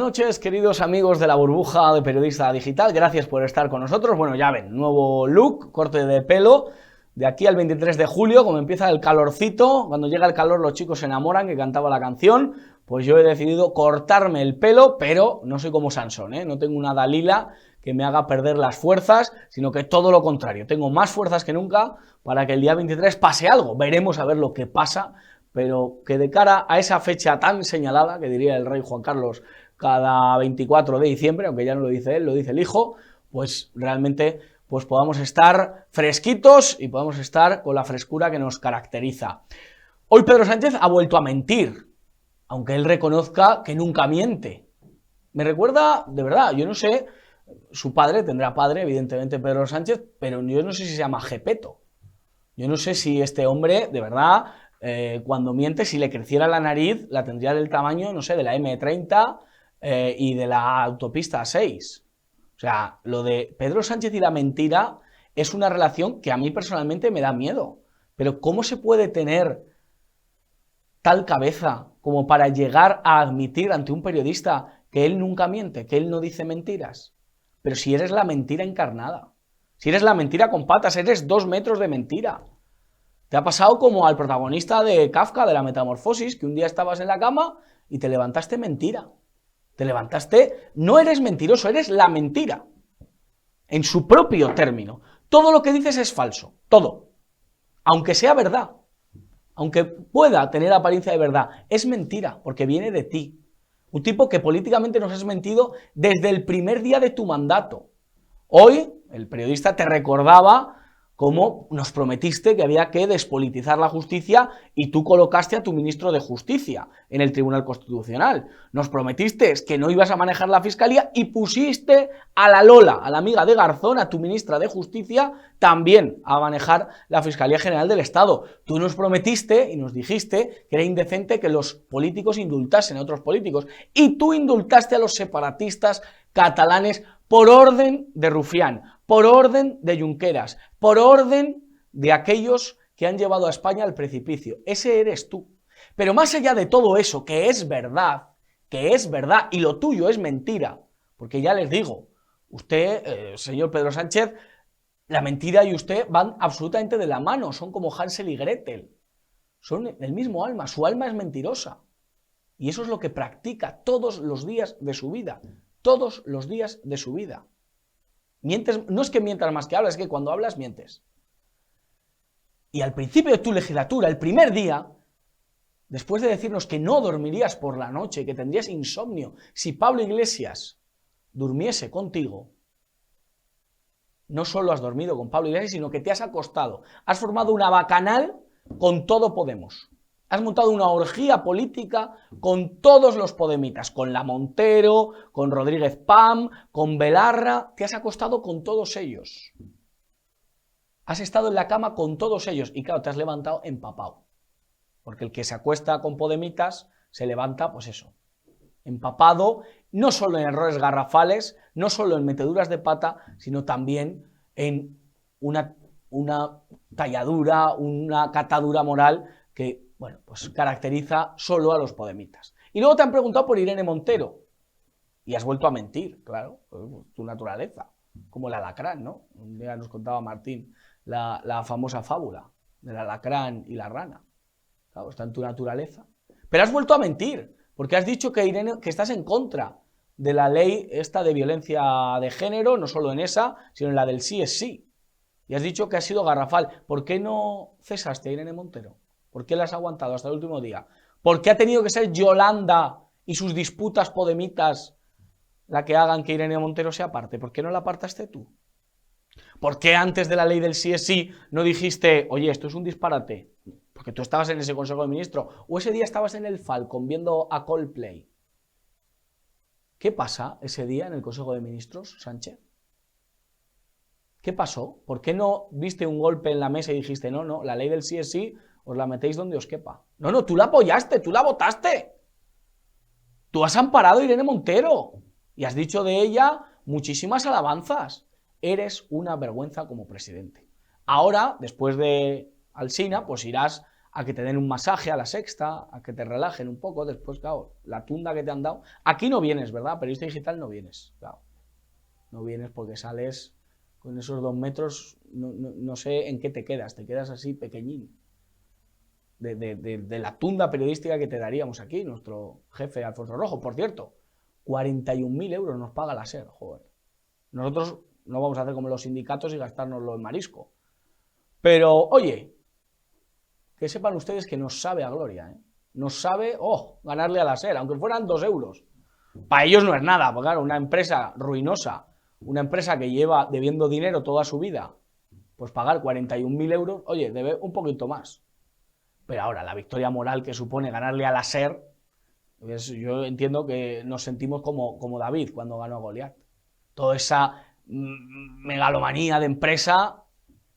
noches, queridos amigos de la burbuja de Periodista Digital, gracias por estar con nosotros. Bueno, ya ven, nuevo look, corte de pelo, de aquí al 23 de julio, como empieza el calorcito, cuando llega el calor los chicos se enamoran, que cantaba la canción, pues yo he decidido cortarme el pelo, pero no soy como Sansón, no tengo una Dalila que me haga perder las fuerzas, sino que todo lo contrario, tengo más fuerzas que nunca para que el día 23 pase algo, veremos a ver lo que pasa, pero que de cara a esa fecha tan señalada, que diría el rey Juan Carlos cada 24 de diciembre, aunque ya no lo dice él, lo dice el hijo, pues realmente pues podamos estar fresquitos y podamos estar con la frescura que nos caracteriza. Hoy Pedro Sánchez ha vuelto a mentir, aunque él reconozca que nunca miente. Me recuerda, de verdad, yo no sé, su padre tendrá padre, evidentemente Pedro Sánchez, pero yo no sé si se llama Gepetto. Yo no sé si este hombre, de verdad, cuando miente, si le creciera la nariz, la tendría del tamaño, no sé, de la M30 y de la autopista 6. O sea, lo de Pedro Sánchez y la mentira es una relación que a mí personalmente me da miedo. Pero ¿cómo se puede tener tal cabeza como para llegar a admitir ante un periodista que él nunca miente, que él no dice mentiras? Pero si eres la mentira encarnada, si eres la mentira con patas, eres 2 metros de mentira. Te ha pasado como al protagonista de Kafka, de la Metamorfosis, que un día estabas en la cama y te levantaste mentira. Te levantaste, no eres mentiroso, eres la mentira. En su propio término. Todo lo que dices es falso, todo. Aunque sea verdad, aunque pueda tener apariencia de verdad, es mentira, porque viene de ti. Un tipo que políticamente nos has mentido desde el primer día de tu mandato. Hoy, el periodista te recordaba cómo nos prometiste que había que despolitizar la justicia y tú colocaste a tu ministro de Justicia en el Tribunal Constitucional. Nos prometiste que no ibas a manejar la Fiscalía y pusiste a la Lola, a la amiga de Garzón, a tu ministra de Justicia, también a manejar la Fiscalía General del Estado. Tú nos prometiste y nos dijiste que era indecente que los políticos indultasen a otros políticos y tú indultaste a los separatistas catalanes por orden de Rufián, por orden de Junqueras, por orden de aquellos que han llevado a España al precipicio. Ese eres tú. Pero más allá de todo eso, que es verdad, y lo tuyo es mentira, porque ya les digo, usted, señor Pedro Sánchez, la mentira y usted van absolutamente de la mano, son como Hansel y Gretel, son el mismo alma, su alma es mentirosa. Y eso es lo que practica todos los días de su vida. Todos los días de su vida. Mientes, no es que mientas más que hablas, es que cuando hablas mientes. Y al principio de tu legislatura, el primer día, después de decirnos que no dormirías por la noche, que tendrías insomnio, si Pablo Iglesias durmiese contigo, no solo has dormido con Pablo Iglesias, sino que te has acostado. Has formado una bacanal con todo Podemos. Has montado una orgía política con todos los podemitas, con la Montero, con Rodríguez Pam, con Belarra, te has acostado con todos ellos. Has estado en la cama con todos ellos y claro, te has levantado empapado. Porque el que se acuesta con podemitas se levanta, pues eso, empapado, no solo en errores garrafales, no solo en meteduras de pata, sino también en una talladura, una catadura moral que, bueno, pues caracteriza solo a los podemitas. Y luego te han preguntado por Irene Montero. Y has vuelto a mentir, claro, tu naturaleza. Como el alacrán, ¿no? Un día nos contaba Martín la famosa fábula del alacrán y la rana. Claro, está en tu naturaleza. Pero has vuelto a mentir, porque has dicho que, Irene, que estás en contra de la ley esta de violencia de género, no solo en esa, sino en la del sí es sí. Y has dicho que ha sido garrafal. ¿Por qué no cesaste a Irene Montero? ¿Por qué la has aguantado hasta el último día? ¿Por qué ha tenido que ser Yolanda y sus disputas podemitas la que hagan que Irene Montero se aparte? ¿Por qué no la apartaste tú? ¿Por qué antes de la ley del sí es sí no dijiste, oye, esto es un disparate? Porque tú estabas en ese Consejo de Ministros. O ese día estabas en el Falcon viendo a Coldplay. ¿Qué pasa ese día en el Consejo de Ministros, Sánchez? ¿Qué pasó? ¿Por qué no viste un golpe en la mesa y dijiste, no, la ley del sí es sí, os la metéis donde os quepa? No, tú la apoyaste, tú la votaste. Tú has amparado a Irene Montero y has dicho de ella muchísimas alabanzas. Eres una vergüenza como presidente. Ahora, después de Alsina, pues irás a que te den un masaje a la sexta, a que te relajen un poco, después, claro, la tunda que te han dado. Aquí no vienes, ¿verdad? Periodista digital no vienes, claro. No vienes porque sales con esos 2 metros, no sé en qué te quedas así pequeñín. De la tunda periodística que te daríamos aquí, nuestro jefe Alfonso Rojo. Por cierto, 41.000 euros nos paga la SER, joder. Nosotros no vamos a hacer como los sindicatos y gastárnoslo en marisco. Pero, oye, que sepan ustedes que nos sabe a gloria, ¿eh? Nos sabe, ganarle a la SER, aunque fueran 2 euros. Para ellos no es nada, porque claro, una empresa ruinosa, una empresa que lleva debiendo dinero toda su vida, pues pagar 41.000 euros, oye, debe un poquito más. Pero ahora, la victoria moral que supone ganarle a la SER, yo entiendo que nos sentimos como David cuando ganó a Goliat. Toda esa megalomanía de empresa,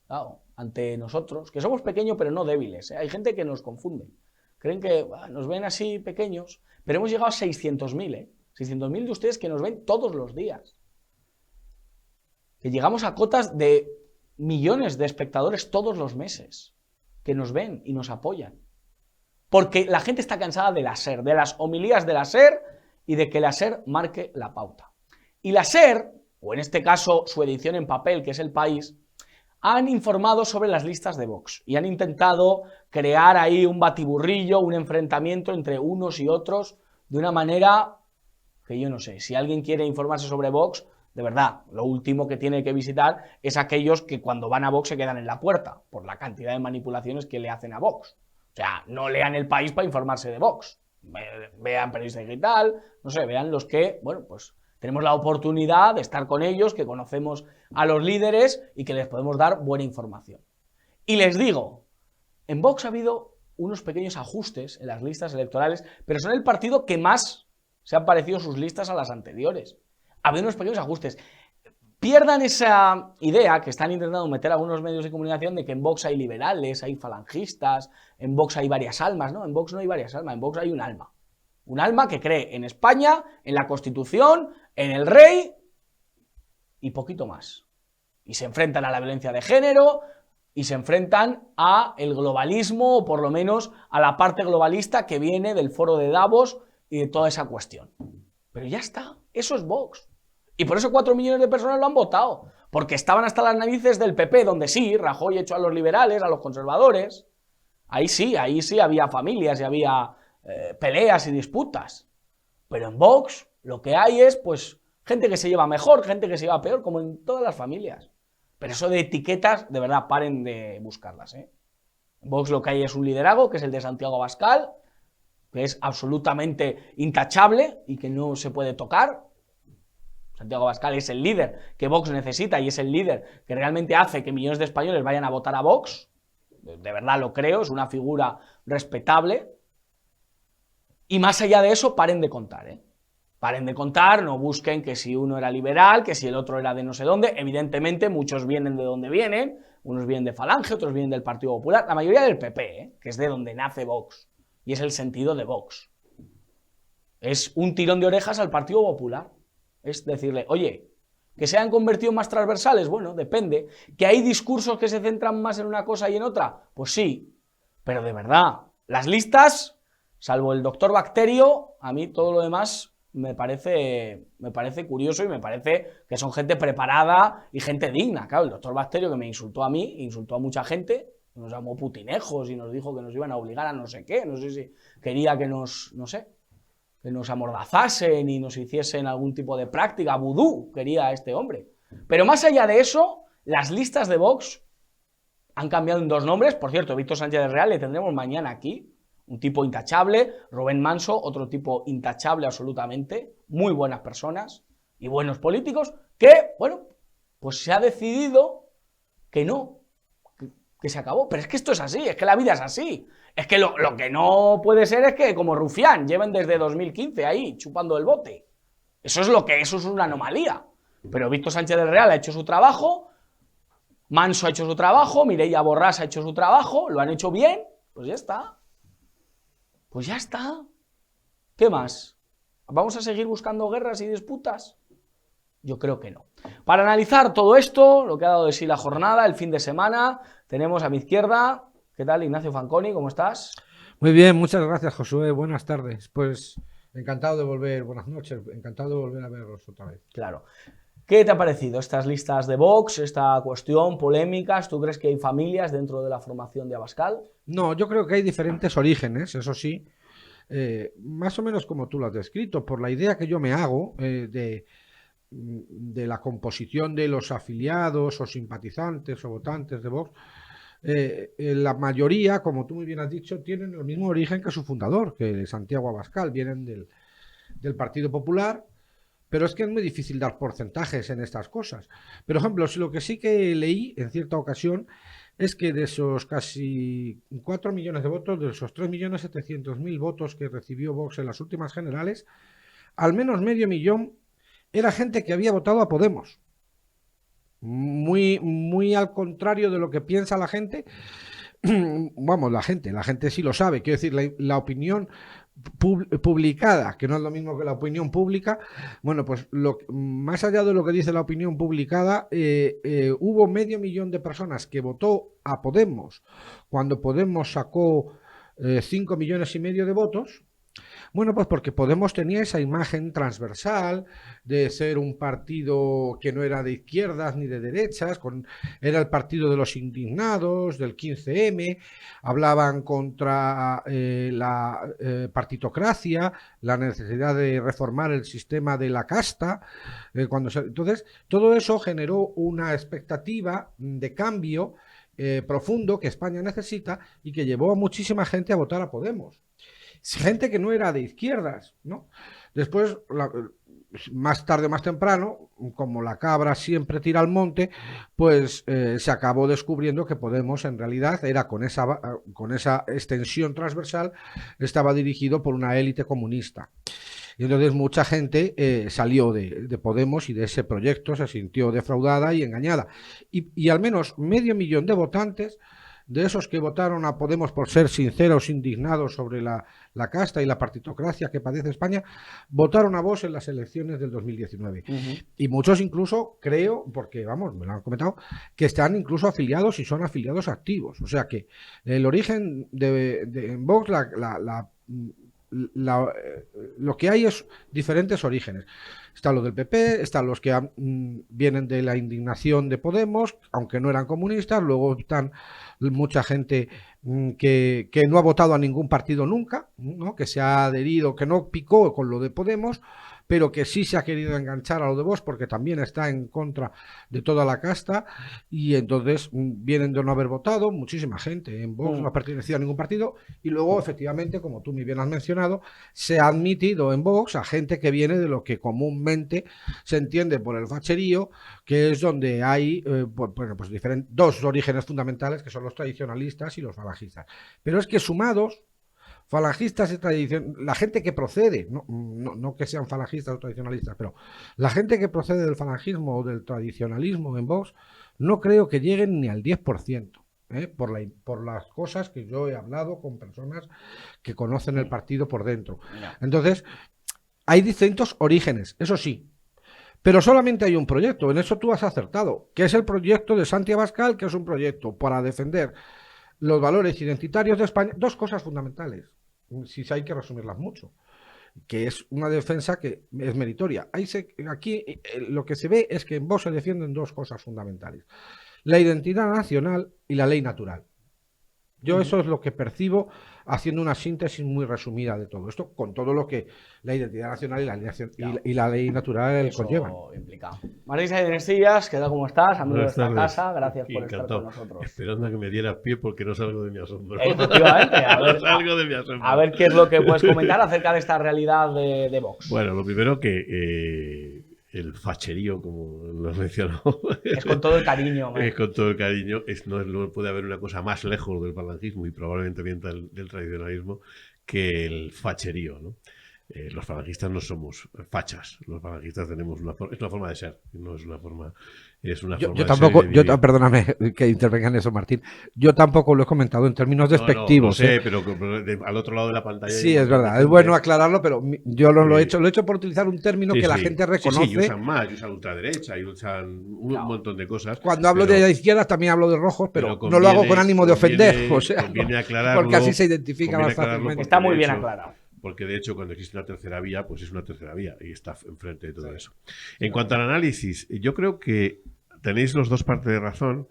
claro, ante nosotros, que somos pequeños pero no débiles, ¿eh? Hay gente que nos confunde. Creen que nos ven así pequeños, pero hemos llegado a 600.000, ¿eh? 600.000 de ustedes que nos ven todos los días. Que llegamos a cotas de millones de espectadores todos los meses, que nos ven y nos apoyan. Porque la gente está cansada de la SER, de las homilías de la SER y de que la SER marque la pauta. Y la SER, o en este caso su edición en papel, que es El País, han informado sobre las listas de Vox y han intentado crear ahí un batiburrillo, un enfrentamiento entre unos y otros de una manera que yo no sé. Si alguien quiere informarse sobre Vox, de verdad, lo último que tiene que visitar es aquellos que cuando van a Vox se quedan en la puerta por la cantidad de manipulaciones que le hacen a Vox. O sea, no lean El País para informarse de Vox. Vean Periodista Digital, no sé, vean los que, bueno, pues tenemos la oportunidad de estar con ellos, que conocemos a los líderes y que les podemos dar buena información. Y les digo, en Vox ha habido unos pequeños ajustes en las listas electorales, pero son el partido que más se han parecido sus listas a las anteriores. Ha habido unos pequeños ajustes. Pierdan esa idea que están intentando meter algunos medios de comunicación de que en Vox hay liberales, hay falangistas, en Vox hay varias almas. No, en Vox no hay varias almas, en Vox hay un alma. Un alma que cree en España, en la Constitución, en el rey y poquito más. Y se enfrentan a la violencia de género y se enfrentan a el globalismo, o por lo menos a la parte globalista que viene del foro de Davos y de toda esa cuestión. Pero ya está, eso es Vox. Y por eso 4 millones de personas lo han votado, porque estaban hasta las narices del PP, donde sí, Rajoy echó a los liberales, a los conservadores. Ahí sí había familias y había peleas y disputas. Pero en Vox lo que hay es, pues, gente que se lleva mejor, gente que se lleva peor, como en todas las familias. Pero eso de etiquetas, de verdad, paren de buscarlas, ¿eh? En Vox lo que hay es un liderazgo, que es el de Santiago Abascal, que es absolutamente intachable y que no se puede tocar. Santiago Abascal es el líder que Vox necesita y es el líder que realmente hace que millones de españoles vayan a votar a Vox. De verdad lo creo, es una figura respetable. Y más allá de eso, paren de contar, ¿eh? Paren de contar, no busquen que si uno era liberal, que si el otro era de no sé dónde. Evidentemente, muchos vienen de donde vienen, unos vienen de Falange, otros vienen del Partido Popular, la mayoría del PP, ¿eh? Que es de donde nace Vox. Y es el sentido de Vox. Es un tirón de orejas al Partido Popular. Es decirle, oye, que se han convertido más transversales, bueno, depende. ¿Que hay discursos que se centran más en una cosa y en otra? Pues sí, pero de verdad, las listas, salvo el doctor Bacterio, a mí todo lo demás me parece curioso y me parece que son gente preparada y gente digna. Claro, el doctor Bacterio, que me insultó a mí, insultó a mucha gente, nos llamó putinejos y nos dijo que nos iban a obligar a no sé qué, no sé si quería que nos, no sé, que nos amordazasen y nos hiciesen algún tipo de práctica, vudú, quería este hombre. Pero más allá de eso, las listas de Vox han cambiado en 2 nombres. Por cierto, Víctor Sánchez del Real le tendremos mañana aquí, un tipo intachable, Rubén Manso, otro tipo intachable absolutamente, muy buenas personas y buenos políticos, que, bueno, pues se ha decidido que no, que se acabó. Pero es que esto es así, es que la vida es así. Es que lo que no puede ser es que, como Rufián, lleven desde 2015 ahí, chupando el bote. Eso es una anomalía. Pero Víctor Sánchez del Real ha hecho su trabajo, Manso ha hecho su trabajo, Mireia Borràs ha hecho su trabajo, lo han hecho bien, pues ya está. Pues ya está. ¿Qué más? ¿Vamos a seguir buscando guerras y disputas? Yo creo que no. Para analizar todo esto, lo que ha dado de sí la jornada, el fin de semana, tenemos a mi izquierda, ¿Qué tal, Ignacio Fanconi? ¿Cómo estás? Muy bien, muchas gracias, Josué. Buenas tardes. Pues encantado de volver, buenas noches, encantado de volver a veros otra vez. Claro. ¿Qué te ha parecido estas listas de Vox, esta cuestión, polémicas? ¿Tú crees que hay familias dentro de la formación de Abascal? No, yo creo que hay diferentes orígenes, eso sí, más o menos como tú lo has descrito, por la idea que yo me hago de la composición de los afiliados o simpatizantes o votantes de Vox. La mayoría, como tú muy bien has dicho, tienen el mismo origen que su fundador, que Santiago Abascal, vienen del Partido Popular, pero es que es muy difícil dar porcentajes en estas cosas. Por ejemplo, lo que sí que leí en cierta ocasión es que de esos casi 4 millones de votos, de esos 3.700.000 votos que recibió Vox en las últimas generales, al menos medio millón era gente que había votado a Podemos. Muy, muy al contrario de lo que piensa la gente. Vamos, la gente sí lo sabe. Quiero decir, la opinión publicada, que no es lo mismo que la opinión pública. Bueno, pues más allá de lo que dice la opinión publicada, hubo medio millón de personas que votó a Podemos cuando Podemos sacó 5,5 millones de votos. Bueno, pues porque Podemos tenía esa imagen transversal de ser un partido que no era de izquierdas ni de derechas, era el partido de los indignados, del 15M, hablaban contra la partitocracia, la necesidad de reformar el sistema de la casta. Entonces, todo eso generó una expectativa de cambio profundo que España necesita y que llevó a muchísima gente a votar a Podemos. Gente que no era de izquierdas, ¿no? Después, más tarde o más temprano, como la cabra siempre tira al monte, pues se acabó descubriendo que Podemos en realidad era con esa extensión transversal, estaba dirigido por una élite comunista. Y entonces mucha gente salió de Podemos y de ese proyecto, se sintió defraudada y engañada. Y al menos medio millón de votantes, de esos que votaron a Podemos por ser sinceros, indignados sobre la casta y la partitocracia que padece España, votaron a Vox en las elecciones del 2019. Y muchos incluso, creo, porque vamos, me lo han comentado, que están incluso afiliados y son afiliados activos. O sea que el origen de Vox, lo que hay es diferentes orígenes. Está lo del PP, están los que vienen de la indignación de Podemos, aunque no eran comunistas, luego están mucha gente que no ha votado a ningún partido nunca, ¿no? Que se ha adherido, que no picó con lo de Podemos, pero que sí se ha querido enganchar a lo de Vox porque también está en contra de toda la casta, y entonces vienen de no haber votado muchísima gente. En Vox no ha pertenecido a ningún partido, y luego efectivamente, como tú muy bien has mencionado, se ha admitido en Vox a gente que viene de lo que comúnmente se entiende por el facherío, que es donde hay pues dos orígenes fundamentales, que son los tradicionalistas y los falangistas. Pero es que sumados, falangistas y tradición, la gente que procede, no que sean falangistas o tradicionalistas, pero la gente que procede del falangismo o del tradicionalismo en Vox, no creo que lleguen ni al 10%. Por las cosas que yo he hablado con personas que conocen el partido por dentro. Entonces, hay distintos orígenes, eso sí, pero solamente hay un proyecto, en eso tú has acertado, que es el proyecto de Santi Abascal, que es un proyecto para defender los valores identitarios de España. Dos cosas fundamentales, si hay que resumirlas mucho, que es una defensa que es meritoria. Aquí lo que se ve es que en Vox se defienden dos cosas fundamentales: la identidad nacional y la ley natural. Yo eso es lo que percibo, haciendo una síntesis muy resumida de todo esto, con todo lo que la identidad nacional y la ley natural conllevan. Implica. Marisa de Nestillas, ¿qué tal? ¿Cómo estás? Amigo de esta casa, gracias por Encantado. estar con nosotros. Esperando a que me dieras pie porque no salgo de mi asombro. Efectivamente, no salgo de mi asombro. A ver qué es lo que puedes comentar acerca de esta realidad de Vox. Bueno, lo primero que el facherío, como lo has mencionado, es con todo el cariño. Es con todo el cariño. No puede haber una cosa más lejos del falangismo y probablemente bien del tradicionalismo que el facherío, ¿no? Los falangistas no somos fachas, los falangistas tenemos es una forma de ser, no es una forma, Yo de ser y tampoco, de vivir. perdóname que intervenga en eso, Martín. Yo tampoco lo he comentado en términos No, no, lo despectivos, ¿eh? sé, pero al otro lado de la pantalla hay Sí, un es montón de verdad. Es bueno gente. aclararlo, pero yo no lo he eh, hecho. Lo he hecho por utilizar un término sí, que la sí, gente sí, sí, y reconoce. usan más, y usan ultraderecha, y usan un Claro. montón de cosas, Cuando hablo pero, de izquierdas también hablo de rojos, pero pero no lo hago con ánimo de ofender. O sea, conviene porque así se aclararlo, identifica más fácilmente. Está porque muy de bien hecho, aclarado. porque de hecho cuando existe una tercera vía, pues es una tercera vía y está enfrente de todo Sí. eso. En cuanto al análisis, yo creo que tenéis los dos partes de razón,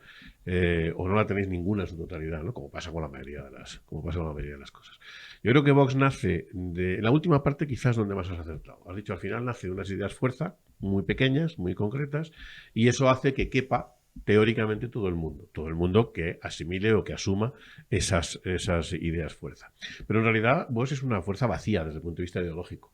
o no la tenéis ninguna en su totalidad, ¿no? Como pasa con la mayoría de las cosas. Yo creo que Vox nace en la última parte quizás donde más has acertado. Has dicho al final nace de unas ideas fuerza muy pequeñas, muy concretas, y eso hace que quepa teóricamente todo el mundo que asimile o que asuma esas ideas fuerza. Pero en realidad Vox es una fuerza vacía desde el punto de vista ideológico.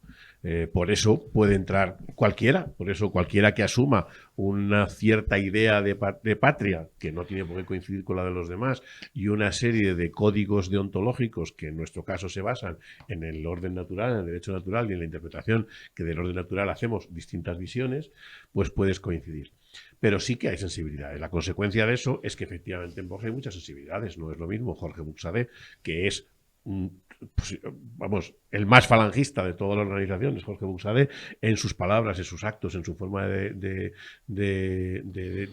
Por eso puede entrar cualquiera, por eso cualquiera que asuma una cierta idea de patria, que no tiene por qué coincidir con la de los demás, y una serie de códigos deontológicos que en nuestro caso se basan en el orden natural, en el derecho natural y en la interpretación que del orden natural hacemos distintas visiones, pues puedes coincidir. Pero sí que hay sensibilidades. La consecuencia de eso es que efectivamente en Vox hay muchas sensibilidades. No es lo mismo Jorge Buxadé, que es pues, vamos, el más falangista de toda la organización, es Jorge Buxadé, en sus palabras, en sus actos, en su forma de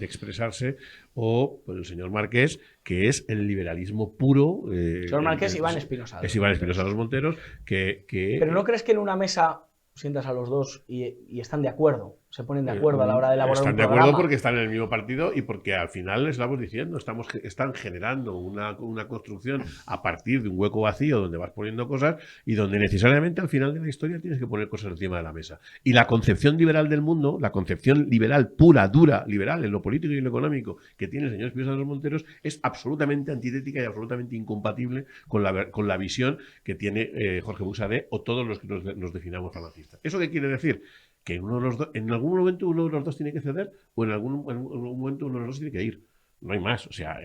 expresarse, o pues, el señor Marqués, que es el liberalismo puro. Señor Marqués, Iván Espinosa. Es Iván Espinosa de los Monteros, Pero ¿no crees que en una mesa sientas a los dos y están de acuerdo? Se ponen de acuerdo a la hora de elaborar están un de programa. acuerdo porque están en el mismo partido y porque al final les estamos diciendo, están generando una construcción a partir de un hueco vacío donde vas poniendo cosas y donde necesariamente al final de la historia tienes que poner cosas encima de la mesa. Y la concepción liberal del mundo, la concepción liberal pura, dura, liberal en lo político y en lo económico que tiene el señor Espinosa de los Monteros es absolutamente antitética y absolutamente incompatible con la visión que tiene Jorge Buxadé o todos los que nos definamos falangistas. ¿Eso qué quiere decir? Que en algún momento uno de los dos tiene que ceder o en algún momento uno de los dos tiene que ir. No hay más. O sea,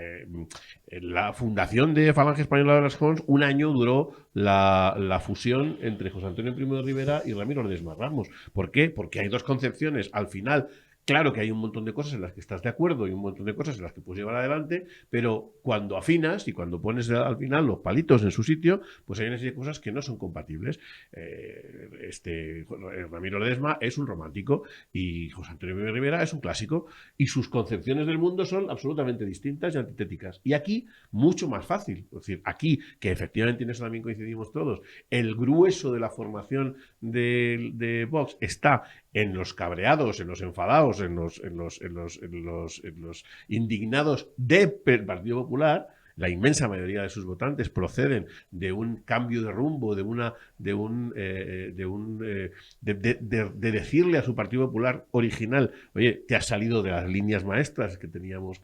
la fundación de Falange Española de las Cons, un año duró la fusión entre José Antonio Primo de Rivera y Ramiro Ledesma Ramos. ¿Por qué? Porque hay dos concepciones. Al final, claro que hay un montón de cosas en las que estás de acuerdo y un montón de cosas en las que puedes llevar adelante, pero cuando afinas y cuando pones al final los palitos en su sitio, pues hay una serie de cosas que no son compatibles. Ramiro Ledesma es un romántico y José Antonio Rivera es un clásico y sus concepciones del mundo son absolutamente distintas y antitéticas. Y aquí, mucho más fácil. Es decir, aquí, que efectivamente en eso también coincidimos todos, el grueso de la formación de Vox está en los cabreados, en los enfadados, en los indignados del Partido Popular. La inmensa mayoría de sus votantes proceden de un cambio de rumbo, de decirle a su Partido Popular original, oye, te has salido de las líneas maestras que teníamos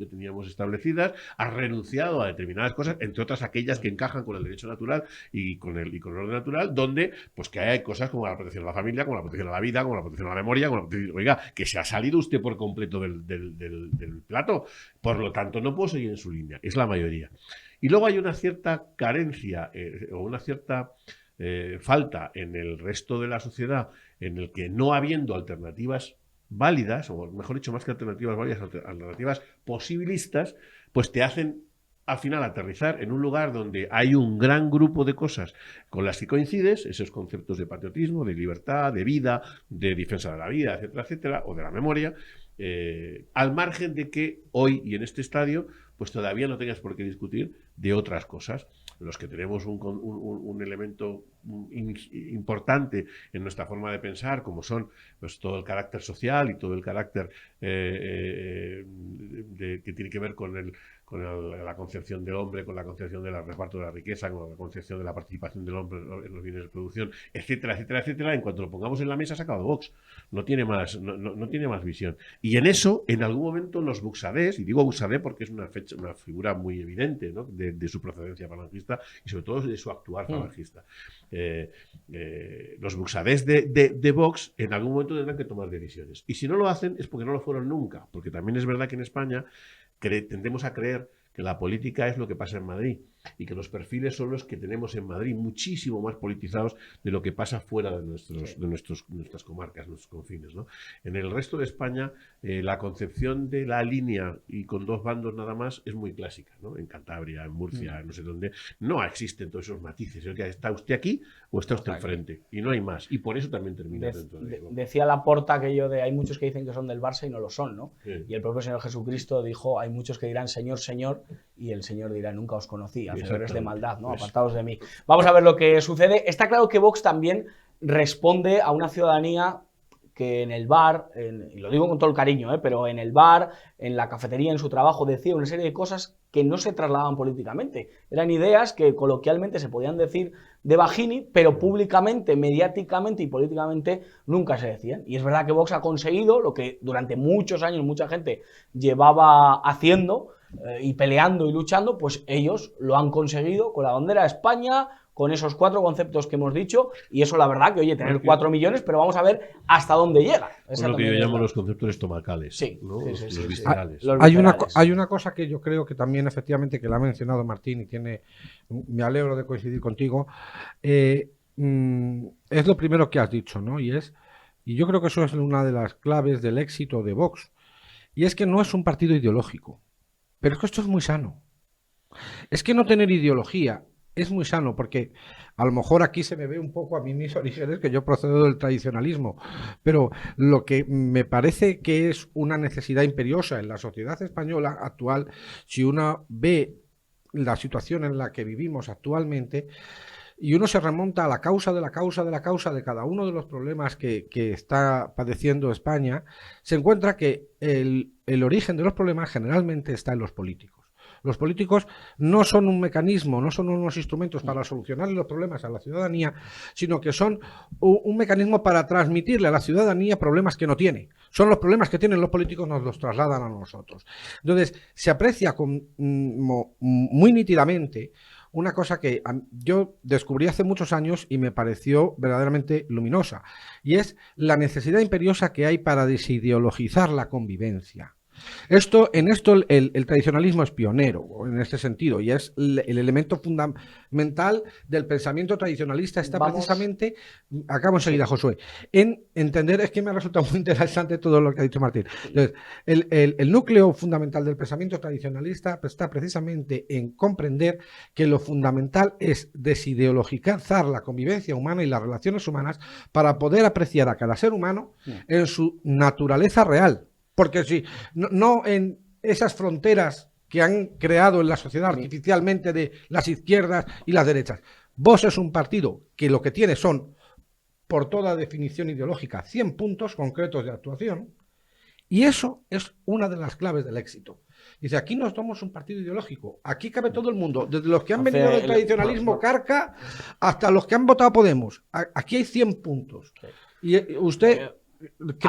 establecidas, has renunciado a determinadas cosas, entre otras aquellas que encajan con el derecho natural y con el orden natural, donde pues que hay cosas como la protección a la familia, como la protección a la vida, como la protección a la memoria, oiga, que se ha salido usted por completo del plato, por lo tanto no puedo seguir en su línea, es la mayoría. Y luego hay una cierta carencia o una cierta falta en el resto de la sociedad en el que no habiendo alternativas válidas, o mejor dicho, más que alternativas válidas, alternativas posibilistas, pues te hacen al final aterrizar en un lugar donde hay un gran grupo de cosas con las que coincides, esos conceptos de patriotismo, de libertad, de vida, de defensa de la vida, etcétera, etcétera, o de la memoria, al margen de que hoy y en este estadio pues todavía no tengas por qué discutir de otras cosas. Los que tenemos un elemento importante en nuestra forma de pensar, como son pues, todo el carácter social y todo el carácter que tiene que ver con la concepción del hombre, con la concepción del reparto de la riqueza, con la concepción de la participación del hombre en los bienes de producción, etcétera, etcétera, etcétera. En cuanto lo pongamos en la mesa, se ha acabado Vox. No tiene más visión. Y en eso, en algún momento, los Buxadés, y digo Buxadé porque es una figura muy evidente, ¿no? de su procedencia falangista y sobre todo de su actuar falangista. Los Buxadés de Vox en algún momento tendrán que tomar decisiones. Y si no lo hacen es porque no lo fueron nunca. Porque también es verdad que en España tendemos a creer que la política es lo que pasa en Madrid. y que los perfiles son los que tenemos en Madrid, muchísimo más politizados de lo que pasa fuera de nuestras comarcas, nuestros confines, ¿no? En el resto de España, la concepción de la línea y con dos bandos nada más es muy clásica, ¿no? En Cantabria, en Murcia, no sé dónde, no existen todos esos matices. Es que está usted aquí o está usted enfrente, y no hay más. Y por eso también termina dentro de eso. Decía Laporta aquello de hay muchos que dicen que son del Barça y no lo son, ¿no? Sí. Y el propio Señor Jesucristo dijo, hay muchos que dirán Señor, Señor, y el Señor dirá, nunca os conocí, hacedores de maldad, ¿no? Apartados de mí. Vamos a ver lo que sucede. Está claro que Vox también responde a una ciudadanía que en el bar, y lo digo con todo el cariño, pero en el bar, en la cafetería, en su trabajo, decía una serie de cosas que no se trasladaban políticamente. Eran ideas que coloquialmente se podían decir de Bajini, pero públicamente, mediáticamente y políticamente nunca se decían. Y es verdad que Vox ha conseguido lo que durante muchos años mucha gente llevaba haciendo y peleando y luchando, pues ellos lo han conseguido con la bandera de España, con esos 4 conceptos que hemos dicho, y eso la verdad que, oye, tener 4 millones, pero vamos a ver hasta dónde llega. Con lo que yo llamo los conceptos estomacales, sí, ¿no? sí, los viscerales. Hay una cosa que yo creo que también efectivamente que la ha mencionado Martín y me alegro de coincidir contigo, es lo primero que has dicho, ¿no? Y yo creo que eso es una de las claves del éxito de Vox, y es que no es un partido ideológico, pero es que esto es muy sano. Es que no tener ideología es muy sano, porque a lo mejor aquí se me ve un poco a mí mis orígenes, que yo procedo del tradicionalismo, pero lo que me parece que es una necesidad imperiosa en la sociedad española actual, si uno ve la situación en la que vivimos actualmente, y uno se remonta a la causa de la causa de la causa de cada uno de los problemas que está padeciendo España, se encuentra que el origen de los problemas generalmente está en los políticos. Los políticos no son un mecanismo, no son unos instrumentos para solucionar los problemas a la ciudadanía, sino que son un mecanismo para transmitirle a la ciudadanía problemas que no tiene. Son los problemas que tienen los políticos, nos los trasladan a nosotros. Entonces, se aprecia muy nítidamente una cosa que yo descubrí hace muchos años y me pareció verdaderamente luminosa, y es la necesidad imperiosa que hay para desideologizar la convivencia. En esto el tradicionalismo es pionero en este sentido, y es el elemento fundamental del pensamiento tradicionalista. Está precisamente, acabo enseguida, Josué, en entender, es que me ha resultado muy interesante todo lo que ha dicho Martín. Entonces, el núcleo fundamental del pensamiento tradicionalista está precisamente en comprender que lo fundamental es desideologizar la convivencia humana y las relaciones humanas para poder apreciar a cada ser humano en su naturaleza real. Porque si no en esas fronteras que han creado en la sociedad artificialmente de las izquierdas y las derechas. Vox es un partido que lo que tiene son, por toda definición ideológica, 100 puntos concretos de actuación, y eso es una de las claves del éxito. Dice, aquí no somos un partido ideológico, aquí cabe todo el mundo, desde los que han venido del tradicionalismo carca hasta los que han votado a Podemos. Aquí hay 100 puntos. Y usted...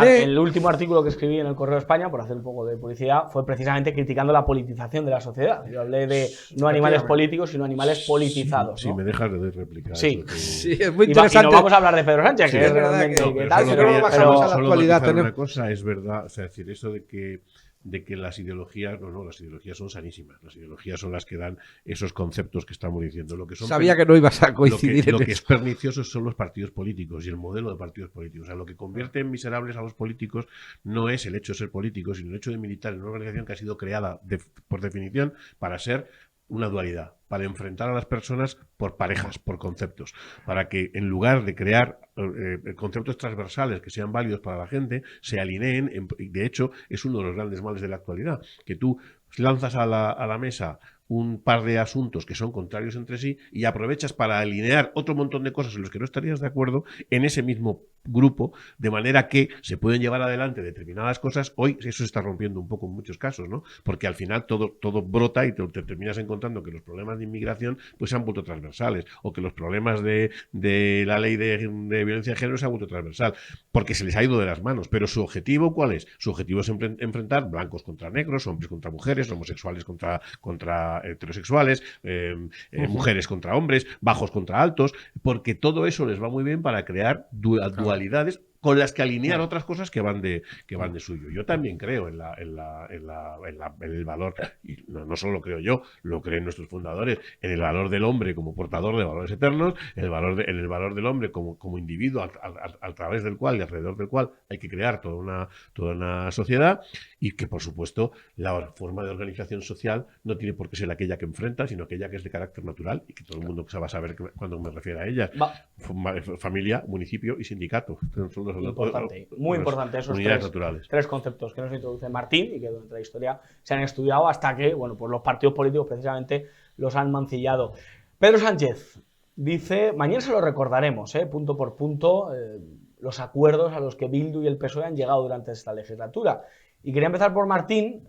El último artículo que escribí en el Correo de España, por hacer un poco de publicidad, fue precisamente criticando la politización de la sociedad. Yo hablé de no animales políticos, sino animales politizados. Sí, ¿no? me dejas de replicar. Sí, es muy interesante. Y no vamos a hablar de Pedro Sánchez, Sí, que es verdad realmente que tal, pero bajamos a la actualidad. Una cosa es verdad, o sea, decir, eso de que las ideologías, las ideologías son sanísimas, las ideologías son las que dan esos conceptos que estamos diciendo. Lo que son Sabía que no ibas a coincidir lo que es pernicioso son los partidos políticos y el modelo de partidos políticos. O sea, lo que convierte en miserables a los políticos no es el hecho de ser políticos, sino el hecho de militar en una organización que ha sido creada por definición para ser una dualidad, para enfrentar a las personas por parejas, por conceptos, para que en lugar de crear conceptos transversales que sean válidos para la gente, se alineen. De hecho, es uno de los grandes males de la actualidad, que tú lanzas a la mesa un par de asuntos que son contrarios entre sí y aprovechas para alinear otro montón de cosas en los que no estarías de acuerdo en ese mismo grupo, de manera que se pueden llevar adelante determinadas cosas. Hoy eso se está rompiendo un poco en muchos casos, ¿no? Porque al final todo brota y te terminas encontrando que los problemas de inmigración pues se han vuelto transversales, o que los problemas de la ley de violencia de género se han vuelto transversal, porque se les ha ido de las manos. Pero su objetivo, ¿cuál es? Su objetivo es enfrentar blancos contra negros, hombres contra mujeres, homosexuales contra heterosexuales, mujeres contra hombres, bajos contra altos, porque todo eso les va muy bien para crear dualidades con las que alinear otras cosas que van de suyo. Yo también creo en el valor, y no solo lo creo yo, lo creen nuestros fundadores, en el valor del hombre como portador de valores eternos, en el valor del hombre como individuo a través del cual y alrededor del cual hay que crear toda una sociedad, y que, por supuesto, la forma de organización social no tiene por qué ser aquella que enfrenta, sino aquella que es de carácter natural y que todo el mundo va a saber cuando me refiero a ellas. Familia, municipio y sindicato. Son muy importante esos tres conceptos que nos introduce Martín y que durante la historia se han estudiado hasta que, bueno, pues los partidos políticos precisamente los han mancillado. Pedro Sánchez dice, mañana se lo recordaremos, punto por punto, los acuerdos a los que Bildu y el PSOE han llegado durante esta legislatura. Y quería empezar por Martín.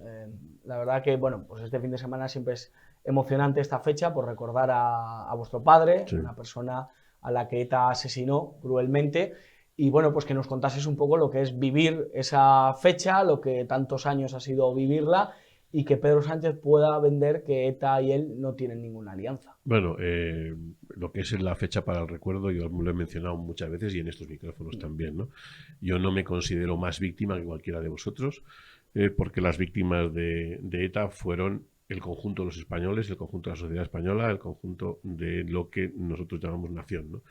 La verdad que, bueno, pues este fin de semana siempre es emocionante esta fecha por recordar a vuestro padre, sí, una persona a la que ETA asesinó cruelmente. Y bueno, pues que nos contases un poco lo que es vivir esa fecha, lo que tantos años ha sido vivirla, y que Pedro Sánchez pueda vender que ETA y él no tienen ninguna alianza. Bueno, lo que es la fecha para el recuerdo, yo lo he mencionado muchas veces y en estos micrófonos también, ¿no? Yo no me considero más víctima que cualquiera de vosotros, porque las víctimas de ETA fueron el conjunto de los españoles, el conjunto de la sociedad española, el conjunto de lo que nosotros llamamos nación, ¿no?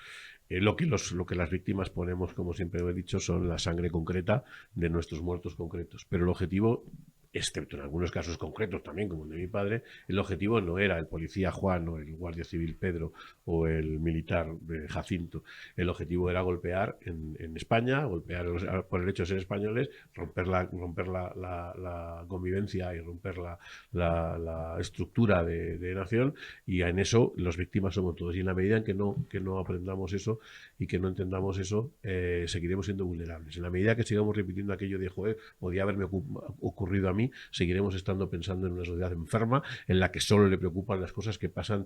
Lo que las víctimas ponemos, como siempre he dicho, son la sangre concreta de nuestros muertos concretos. Pero el objetivo, excepto en algunos casos concretos también, como el de mi padre, el objetivo no era el policía Juan o el guardia civil Pedro o el militar Jacinto. El objetivo era golpear en España, golpear por el hecho de ser españoles, romper la convivencia y romper la estructura de nación, y en eso las víctimas somos todos. Y en la medida en que no aprendamos eso y que no entendamos eso, seguiremos siendo vulnerables. En la medida que sigamos repitiendo aquello de, joder, podía haberme ocurrido a mí, seguiremos estando pensando en una sociedad enferma en la que solo le preocupan las cosas que pasan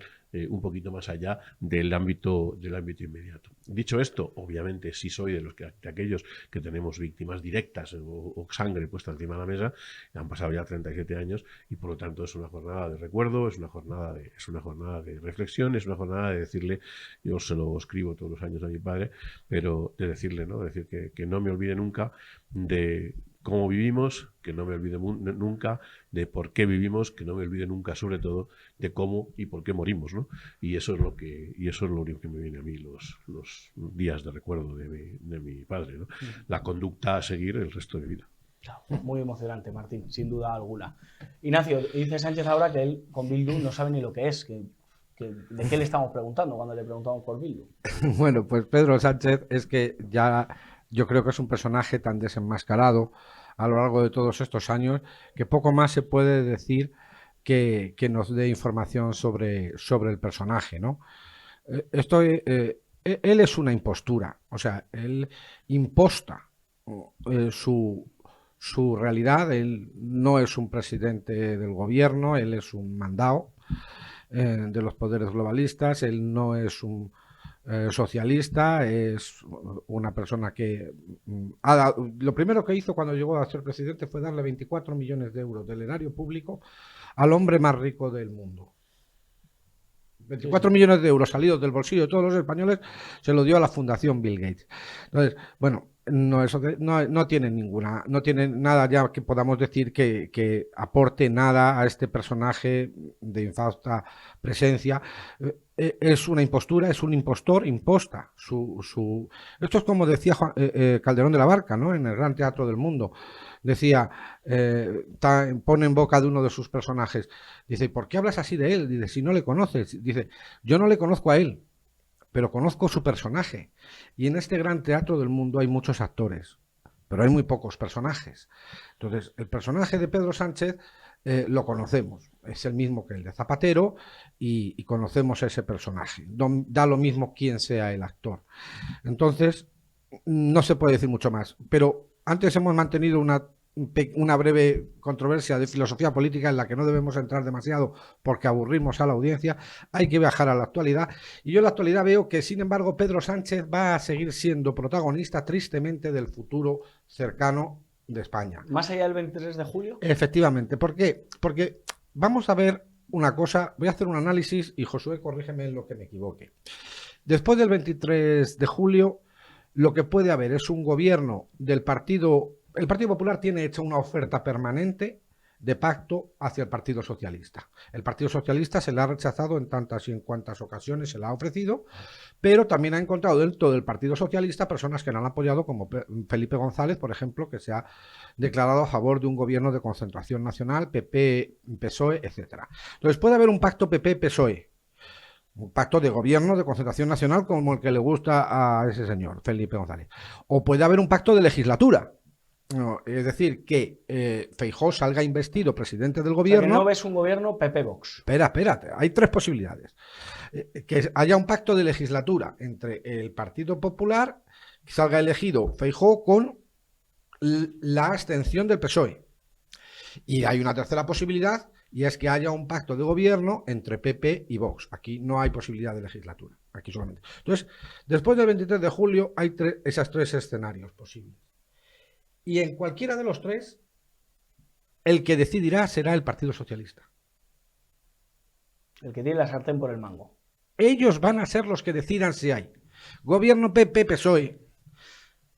un poquito más allá del ámbito inmediato. Dicho esto, obviamente sí soy de aquellos que tenemos víctimas directas o sangre puesta encima de la mesa. Han pasado ya 37 años y por lo tanto es una jornada de recuerdo, es una jornada de reflexión, es una jornada de decirle, yo se lo escribo todos los años a mi padre, pero de decirle, ¿no? Decir que no me olvide nunca de cómo vivimos, que no me olvide nunca de por qué vivimos, que no me olvide nunca, sobre todo, de cómo y por qué morimos, ¿no? Y eso es lo único que me viene a mí los días de recuerdo de mi padre, ¿no? La conducta a seguir el resto de vida. Muy emocionante, Martín, sin duda alguna. Ignacio, dice Sánchez ahora que él con Bildu no sabe ni lo que es, ¿de qué le estamos preguntando cuando le preguntamos por Bildu? Bueno, pues Pedro Sánchez es que ya yo creo que es un personaje tan desenmascarado a lo largo de todos estos años que poco más se puede decir que nos dé información sobre el personaje, ¿no? Él es una impostura, o sea, él imposta su realidad. Él no es un presidente del gobierno, él es un mandado de los poderes globalistas, él no es un socialista, es una persona que lo primero que hizo cuando llegó a ser presidente fue darle 24 millones de euros del erario público al hombre más rico del mundo. 24 millones de euros salidos del bolsillo de todos los españoles se lo dio a la Fundación Bill Gates. Entonces, bueno, no tiene nada ya que podamos decir que aporte nada a este personaje de infausta presencia. Es una impostura, es un impostor, imposta. Esto es como decía Calderón de la Barca, ¿no? En el Gran Teatro del Mundo. Decía, pone en boca de uno de sus personajes, dice, ¿por qué hablas así de él? Dice, si no le conoces. Dice, yo no le conozco a él, pero conozco su personaje. Y en este Gran Teatro del Mundo hay muchos actores, pero hay muy pocos personajes. Entonces, el personaje de Pedro Sánchez lo conocemos, es el mismo que el de Zapatero y conocemos a ese personaje. Da lo mismo quién sea el actor. Entonces, no se puede decir mucho más, pero antes hemos mantenido una breve controversia de filosofía política en la que no debemos entrar demasiado porque aburrimos a la audiencia. Hay que viajar a la actualidad, y yo en la actualidad veo que, sin embargo, Pedro Sánchez va a seguir siendo protagonista, tristemente, del futuro cercano de España. ¿Más allá del 23 de julio? Efectivamente. ¿Por qué? Porque vamos a ver una cosa, voy a hacer un análisis y Josué, corrígeme en lo que me equivoque. Después del 23 de julio, lo que puede haber es un gobierno del partido. El Partido Popular tiene hecha una oferta permanente de pacto hacia el Partido Socialista. El Partido Socialista se la ha rechazado en tantas y en cuantas ocasiones se la ha ofrecido, pero también ha encontrado dentro del Partido Socialista personas que no han apoyado, como Felipe González, por ejemplo, que se ha declarado a favor de un gobierno de concentración nacional, PP, PSOE, etcétera. Entonces puede haber un pacto PP-PSOE, un pacto de gobierno de concentración nacional como el que le gusta a ese señor, Felipe González. O puede haber un pacto de legislatura. No, es decir, que Feijóo salga investido presidente del gobierno. O sea, que no ves un gobierno PP-Vox. Espérate, hay tres posibilidades. Que haya un pacto de legislatura entre el Partido Popular, que salga elegido Feijóo con la abstención del PSOE. Y hay una tercera posibilidad, y es que haya un pacto de gobierno entre PP y Vox. Aquí no hay posibilidad de legislatura, aquí solamente. Entonces, después del 23 de julio hay esos tres escenarios posibles. Y en cualquiera de los tres, el que decidirá será el Partido Socialista. El que tiene la sartén por el mango. Ellos van a ser los que decidan si hay gobierno PP-PSOE,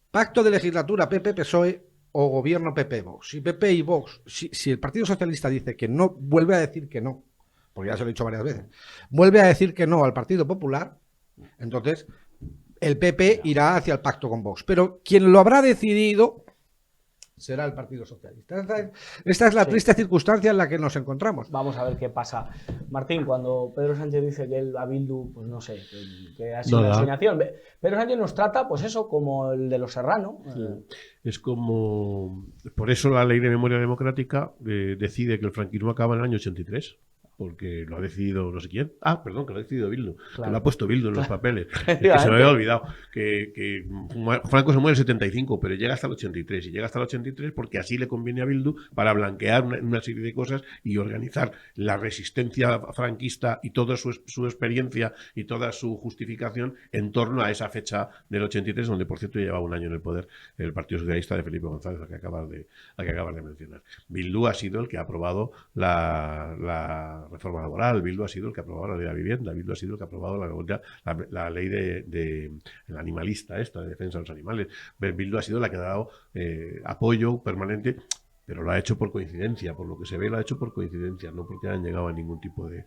pacto de legislatura PP-PSOE o gobierno PP-Vox. Si PP y Vox, si el Partido Socialista dice que no, vuelve a decir que no, porque ya se lo he dicho varias veces, vuelve a decir que no al Partido Popular, entonces el PP irá hacia el pacto con Vox. Pero quien lo habrá decidido será el Partido Socialista. Esta es la triste circunstancia en la que nos encontramos. Vamos a ver qué pasa. Martín, cuando Pedro Sánchez dice que él a Bildu, pues no sé, que ha sido una ensoñación. Pedro Sánchez nos trata, pues eso, como el de los Serrano. Sí. Es como... Por eso la Ley de Memoria Democrática decide que el franquismo acaba en el año 83. Porque lo ha decidido no sé quién. Ah, perdón, que lo ha decidido Bildu. Claro. Que lo ha puesto Bildu en los papeles. Es que se me había olvidado. Que Franco se muere en el 75, pero llega hasta el 83. Y llega hasta el 83 porque así le conviene a Bildu para blanquear una serie de cosas y organizar la resistencia franquista y toda su experiencia y toda su justificación en torno a esa fecha del 83, donde por cierto llevaba un año en el poder el Partido Socialista de Felipe González, al que acabas de mencionar. Bildu ha sido el que ha aprobado la reforma laboral, Bildu ha sido el que ha aprobado la ley de la vivienda, Bildu ha sido el que ha aprobado la ley de el animalista, esta de defensa de los animales. Bildu ha sido la que ha dado apoyo permanente, pero lo ha hecho por coincidencia, por lo que se ve lo ha hecho por coincidencia, no porque hayan llegado a ningún tipo de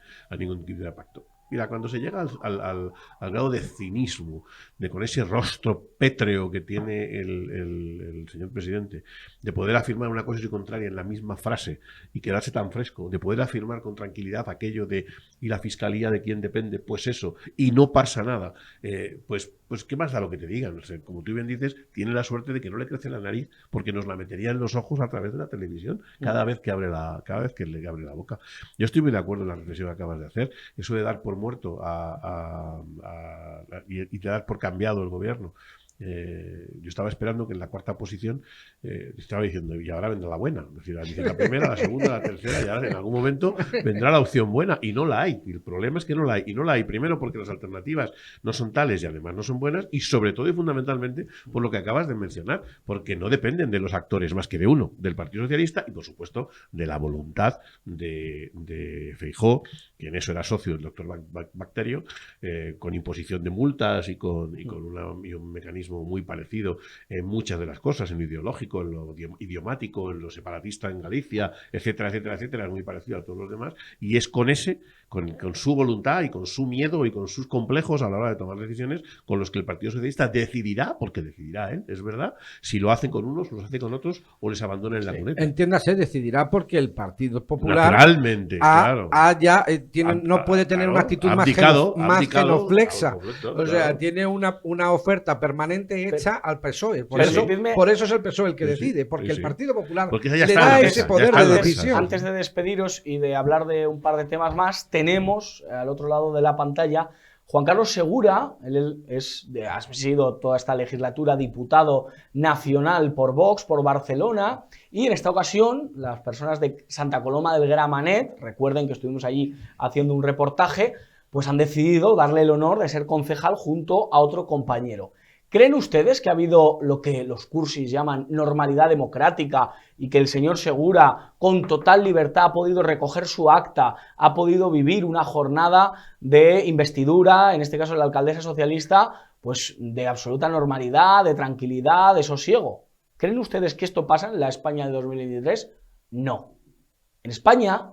pacto. Mira, cuando se llega al grado de cinismo, de con ese rostro pétreo que tiene el señor presidente, de poder afirmar una cosa y contraria en la misma frase y quedarse tan fresco, de poder afirmar con tranquilidad aquello de ¿y la fiscalía de quién depende? Pues eso, y no pasa nada, pues ¿qué más da lo que te digan? O sea, como tú bien dices, tiene la suerte de que no le crece la nariz porque nos la metería en los ojos a través de la televisión cada vez que le abre la boca. Yo estoy muy de acuerdo en la reflexión que acabas de hacer, eso de dar por muerto y de dar por cambiado el gobierno. Yo estaba esperando que en la cuarta posición estaba diciendo, y ahora vendrá la buena. Es decir, dice la primera, la segunda, la tercera, y ahora en algún momento vendrá la opción buena, y no la hay. Y el problema es que no la hay. Y no la hay primero porque las alternativas no son tales y además no son buenas, y sobre todo y fundamentalmente por lo que acabas de mencionar, porque no dependen de los actores más que de uno, del Partido Socialista y por supuesto de la voluntad de Feijóo, que en eso era socio del doctor Bacterio, con imposición de multas y con un mecanismo muy parecido en muchas de las cosas, en lo ideológico, en lo idiomático, en lo separatista en Galicia, etcétera, etcétera, etcétera, es muy parecido a todos los demás, y es con su voluntad y con su miedo y con sus complejos a la hora de tomar decisiones con los que el Partido Socialista decidirá, porque decidirá él, es verdad, si lo hacen con unos, los hace con otros o les abandona en la cuneta. Entiéndase, decidirá porque el Partido Popular naturalmente, claro. No puede tener una actitud más genuflexa. O sea, tiene una oferta permanente hecha al PSOE. Por eso es el PSOE el que decide, porque el Partido Popular le da ese poder de decisión. Antes de despediros y de hablar de un par de temas más, tenemos al otro lado de la pantalla Juan Carlos Segura. Él ha sido toda esta legislatura diputado nacional por Vox, por Barcelona, y en esta ocasión las personas de Santa Coloma del Gramenet, recuerden que estuvimos allí haciendo un reportaje, pues han decidido darle el honor de ser concejal junto a otro compañero. ¿Creen ustedes que ha habido lo que los cursis llaman normalidad democrática y que el señor Segura con total libertad ha podido recoger su acta, ha podido vivir una jornada de investidura, en este caso de la alcaldesa socialista, pues de absoluta normalidad, de tranquilidad, de sosiego. ¿Creen ustedes que esto pasa en la España de 2023? No. En España,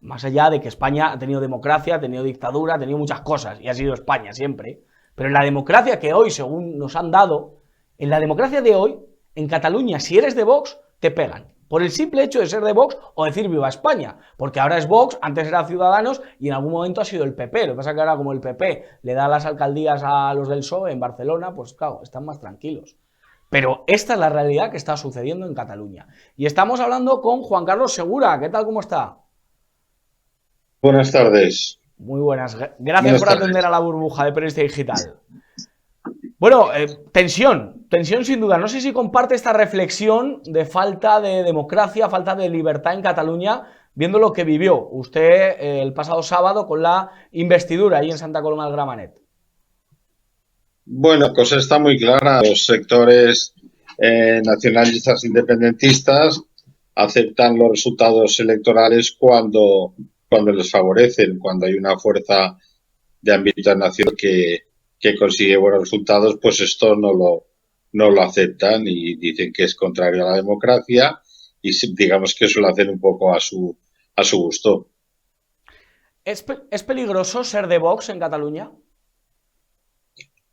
más allá de que España ha tenido democracia, ha tenido dictadura, ha tenido muchas cosas, y ha sido España siempre, pero en la democracia que hoy, según nos han dado, en la democracia de hoy, en Cataluña, si eres de Vox, te pegan. Por el simple hecho de ser de Vox o decir viva España, porque ahora es Vox, antes era Ciudadanos y en algún momento ha sido el PP. Lo que pasa es que ahora como el PP le da las alcaldías a los del PSOE en Barcelona, pues claro, están más tranquilos. Pero esta es la realidad que está sucediendo en Cataluña. Y estamos hablando con Juan Carlos Segura. ¿Qué tal? ¿Cómo está? Buenas tardes. Muy buenas. Gracias por atender a la burbuja de Periodista Digital. Bueno, tensión sin duda. No sé si comparte esta reflexión de falta de democracia, falta de libertad en Cataluña, viendo lo que vivió usted el pasado sábado con la investidura ahí en Santa Coloma del Gramenet. Bueno, la cosa está muy clara. Los sectores nacionalistas independentistas aceptan los resultados electorales cuando les favorecen, cuando hay una fuerza de ámbito nacional que consigue buenos resultados, pues esto no lo aceptan y dicen que es contrario a la democracia y digamos que eso lo hacen un poco a su gusto. ¿Es peligroso ser de Vox en Cataluña?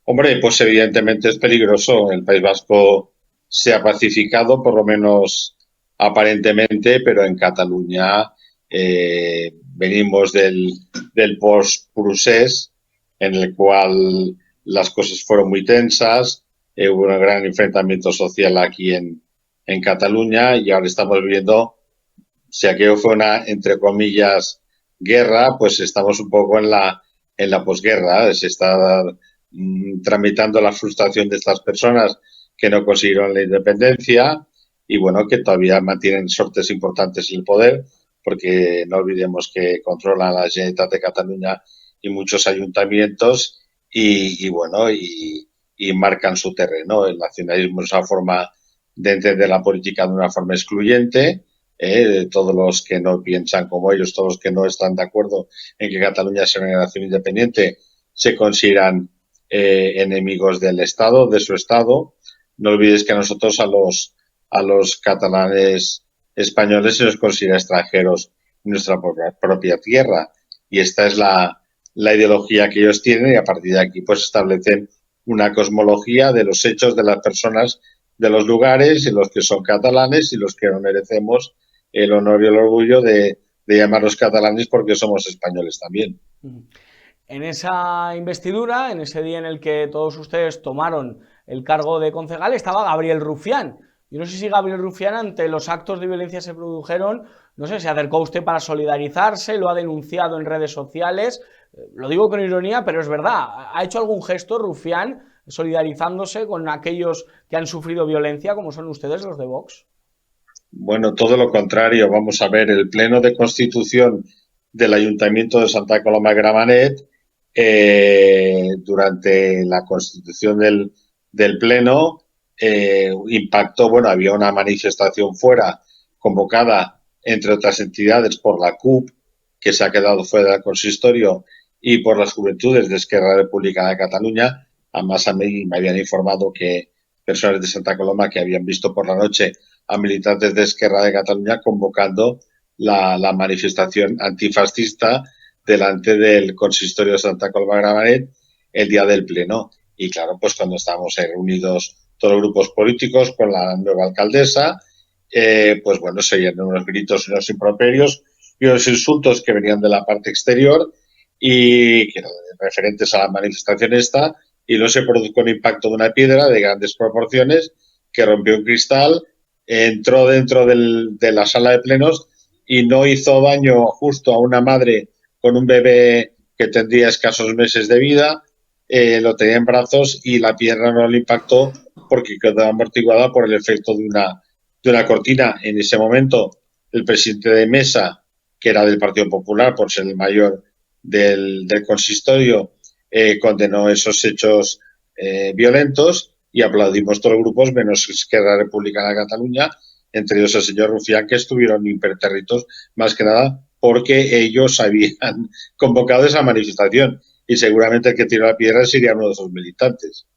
Hombre, pues evidentemente es peligroso. El País Vasco se ha pacificado, por lo menos aparentemente, pero en Cataluña venimos del post-procés, en el cual las cosas fueron muy tensas, hubo un gran enfrentamiento social aquí en Cataluña y ahora estamos viviendo, si aquello fue una, entre comillas, guerra, pues estamos un poco en la posguerra. Se está tramitando la frustración de estas personas que no consiguieron la independencia y bueno, que todavía mantienen sortes importantes en el poder, porque no olvidemos que controlan la Generalitat de Cataluña y muchos ayuntamientos y bueno, y marcan su terreno. El nacionalismo es una forma de entender la política de una forma excluyente. Todos los que no piensan como ellos, todos los que no están de acuerdo en que Cataluña sea una nación independiente, se consideran enemigos del Estado, de su Estado. No olvides que a nosotros, a los catalanes españoles, se nos considera extranjeros en nuestra propia tierra. Y esta es la ideología que ellos tienen y a partir de aquí pues establecen una cosmología de los hechos, de las personas, de los lugares y los que son catalanes y los que no merecemos el honor y el orgullo de llamarlos catalanes porque somos españoles también. En esa investidura, en ese día en el que todos ustedes tomaron el cargo de concejal, estaba Gabriel Rufián. Yo no sé si Gabriel Rufián, ante los actos de violencia que se produjeron, no sé, se acercó a usted para solidarizarse, lo ha denunciado en redes sociales. Lo digo con ironía, pero es verdad. ¿Ha hecho algún gesto Rufián solidarizándose con aquellos que han sufrido violencia, como son ustedes, los de Vox? Bueno, todo lo contrario. Vamos a ver, el Pleno de Constitución del Ayuntamiento de Santa Coloma de Gramenet, durante la constitución del Pleno, impactó, bueno, había una manifestación fuera convocada, entre otras entidades, por la CUP, que se ha quedado fuera del consistorio, y por las Juventudes de Esquerra Republicana de Cataluña. Además, a mí me habían informado que personas de Santa Coloma que habían visto por la noche a militantes de Esquerra de Cataluña convocando la manifestación antifascista delante del consistorio de Santa Coloma de Gramenet el día del Pleno. Y claro, pues cuando estábamos reunidos todos los grupos políticos con la nueva alcaldesa, pues bueno, se oían unos gritos y unos improperios y unos insultos que venían de la parte exterior y que eran referentes a la manifestación esta, y luego se produjo un impacto de una piedra de grandes proporciones que rompió un cristal, entró dentro de la sala de plenos y no hizo daño justo a una madre con un bebé que tendría escasos meses de vida, lo tenía en brazos y la piedra no le impactó porque quedó amortiguada por el efecto de una cortina. En ese momento, el presidente de mesa, que era del Partido Popular, por ser el mayor del consistorio, condenó esos hechos violentos y aplaudimos todos los grupos, menos Esquerra Republicana de Cataluña, entre ellos el señor Rufián, que estuvieron impertérritos, más que nada porque ellos habían convocado esa manifestación. y seguramente el que tiró la piedra sería uno de esos militantes.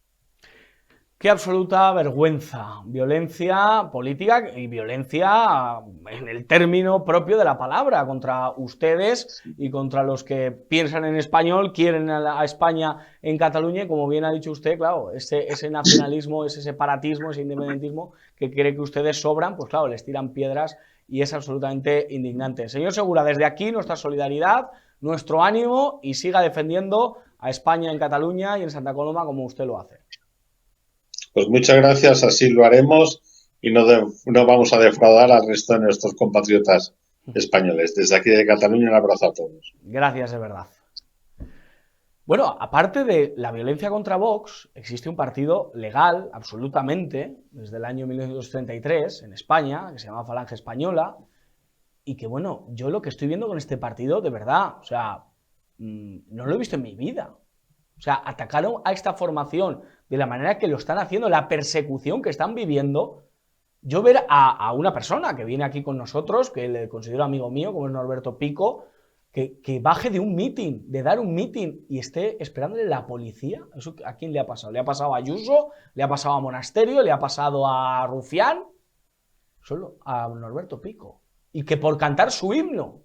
Qué absoluta vergüenza, violencia política y violencia en el término propio de la palabra contra ustedes y contra los que piensan en español, quieren a España en Cataluña y como bien ha dicho usted, claro, ese nacionalismo, ese separatismo, ese independentismo que cree que ustedes sobran, pues claro, les tiran piedras y es absolutamente indignante. Señor Segura, desde aquí nuestra solidaridad, nuestro ánimo y siga defendiendo a España en Cataluña y en Santa Coloma como usted lo hace. Pues muchas gracias, así lo haremos y no vamos a defraudar al resto de nuestros compatriotas españoles. Desde aquí de Cataluña, un abrazo a todos. Gracias, de verdad. Bueno, aparte de la violencia contra Vox, existe un partido legal, absolutamente, desde el año 1933, en España, que se llama Falange Española, y que, bueno, yo lo que estoy viendo con este partido, de verdad, o sea, no lo he visto en mi vida. O sea, atacaron a esta formación de la manera que lo están haciendo, la persecución que están viviendo. Yo ver a una persona que viene aquí con nosotros, que le considero amigo mío, como es Norberto Pico, que baje de un mitin, de dar un mitin y esté esperándole la policía. ¿Eso a quién le ha pasado? ¿Le ha pasado a Ayuso? ¿Le ha pasado a Monasterio? ¿Le ha pasado a Rufián? Solo a Norberto Pico. Y que por cantar su himno,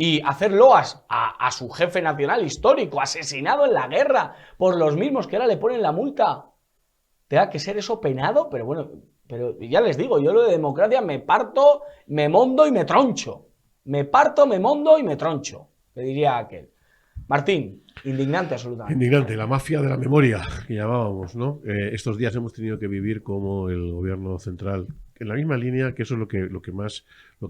y hacer loas a su jefe nacional histórico, asesinado en la guerra por los mismos que ahora le ponen la multa, tenga que ser eso penado, pero bueno, pero ya les digo, yo lo de democracia me parto, me mondo y me troncho. Me parto, me mondo y me troncho, que diría aquel. Martín, indignante absolutamente. Indignante, la mafia de la memoria que llamábamos, ¿no? Estos días hemos tenido que vivir como el gobierno central, en la misma línea, que eso es lo que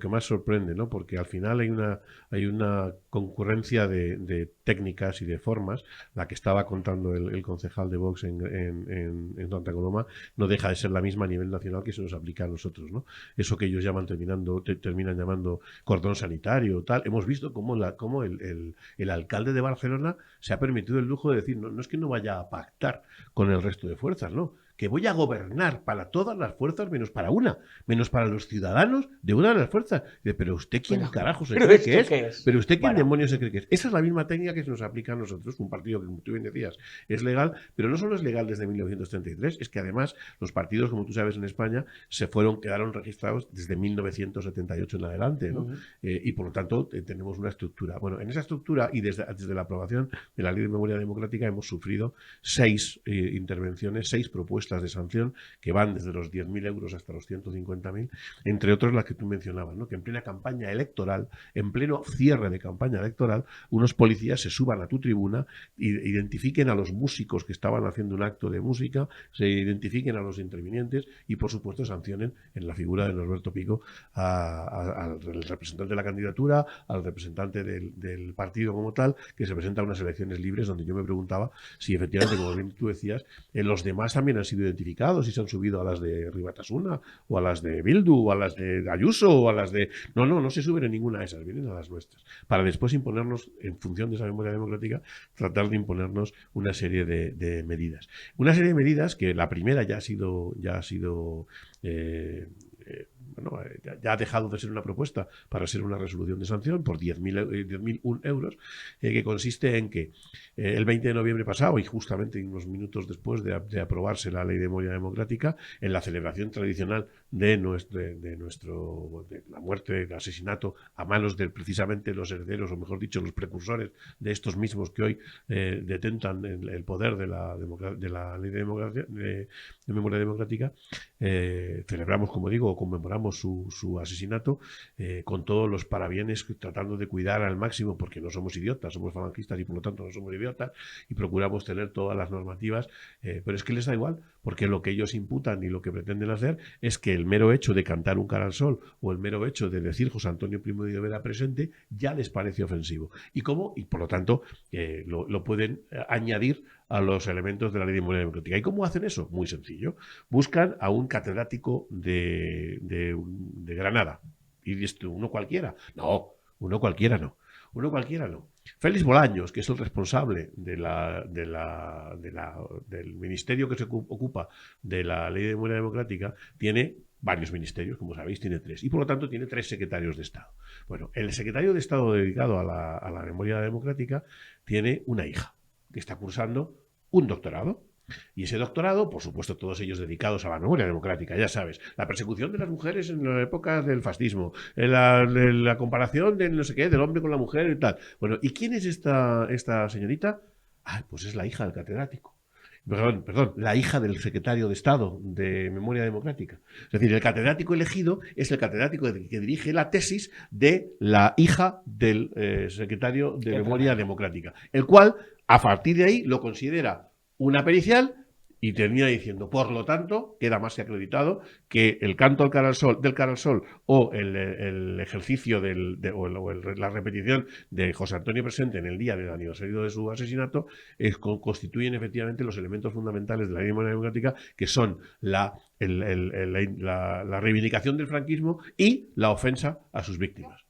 más sorprende, ¿no? Porque al final hay una concurrencia de técnicas y de formas. La que estaba contando el concejal de Vox en Santa Coloma no deja de ser la misma a nivel nacional que se nos aplica a nosotros, ¿no? Eso que ellos terminan llamando cordón sanitario, tal. Hemos visto cómo el alcalde de Barcelona se ha permitido el lujo de decir, no es que no vaya a pactar con el resto de fuerzas, ¿no? Que voy a gobernar para todas las fuerzas menos para una, menos para los ciudadanos de una de las fuerzas. Pero usted quién carajo se cree que es? Pero usted quién demonios se cree que es. Esa es la misma técnica que se nos aplica a nosotros, un partido que, como tú bien decías, es legal, pero no solo es legal desde 1933, es que además los partidos, como tú sabes, en España quedaron registrados desde 1978 en adelante, ¿no? Y por lo tanto tenemos una estructura. Bueno, en esa estructura y desde la aprobación de la Ley de Memoria Democrática hemos sufrido 6 intervenciones, 6 propuestas de sanción que van desde los 10.000 euros hasta los 150.000, entre otros las que tú mencionabas, ¿no? Que en plena campaña electoral, en pleno cierre de campaña electoral, unos policías se suban a tu tribuna, identifiquen a los músicos que estaban haciendo un acto de música, se identifiquen a los intervinientes y por supuesto sancionen en la figura de Norberto Pico al representante de la candidatura, al representante del partido como tal, que se presenta a unas elecciones libres, donde yo me preguntaba si efectivamente, como bien tú decías, los demás también han sido identificados y se han subido a las de Ribatasuna o a las de Bildu o a las de Ayuso o a las de... No se suben en ninguna de esas, vienen a las nuestras, para después imponernos, en función de esa memoria democrática, tratar de imponernos una serie de medidas. Una serie de medidas que la primera ya ha sido ya ha dejado de ser una propuesta para ser una resolución de sanción por 10.001 euros, que consiste en que el 20 de noviembre pasado, y justamente unos minutos después de aprobarse la Ley de Memoria Democrática, en la celebración tradicional de la muerte, del asesinato a manos de precisamente los herederos, o mejor dicho, los precursores de estos mismos que hoy detentan el poder de la Ley de Memoria Democrática, celebramos, como digo, o conmemoramos su asesinato con todos los parabienes, tratando de cuidar al máximo, porque no somos idiotas, somos falangistas y por lo tanto no somos idiotas, y procuramos tener todas las normativas, pero es que les da igual, porque lo que ellos imputan y lo que pretenden hacer es que el mero hecho de cantar un cara al sol o el mero hecho de decir José Antonio Primo de Rivera presente ya les parece ofensivo. Y por lo tanto lo pueden añadir a los elementos de la Ley de Memoria Democrática. ¿Y cómo hacen eso? Muy sencillo. Buscan a un catedrático de Granada. Y dices tú, ¿uno cualquiera? No, uno cualquiera no. Félix Bolaños, que es el responsable del ministerio que se ocupa de la Ley de Memoria Democrática, tiene varios ministerios, como sabéis, tiene 3. Y por lo tanto tiene 3 secretarios de Estado. Bueno, el secretario de Estado dedicado a la memoria democrática tiene una hija que está cursando un doctorado. Y ese doctorado, por supuesto, todos ellos dedicados a la memoria democrática, ya sabes, la persecución de las mujeres en la época del fascismo, la comparación de no sé qué, del hombre con la mujer y tal. Bueno, ¿y quién es esta señorita? Ah, pues es la hija del catedrático. Perdón, la hija del secretario de Estado de Memoria Democrática. Es decir, el catedrático elegido es el catedrático que dirige la tesis de la hija del secretario de Memoria Democrática, el cual, a partir de ahí, lo considera una pericial y termina diciendo, por lo tanto, queda más que acreditado que el canto del cara al sol o el ejercicio la repetición de José Antonio Presente en el día del aniversario de su asesinato constituyen efectivamente los elementos fundamentales de la memoria democrática, que son la reivindicación del franquismo y la ofensa a sus víctimas.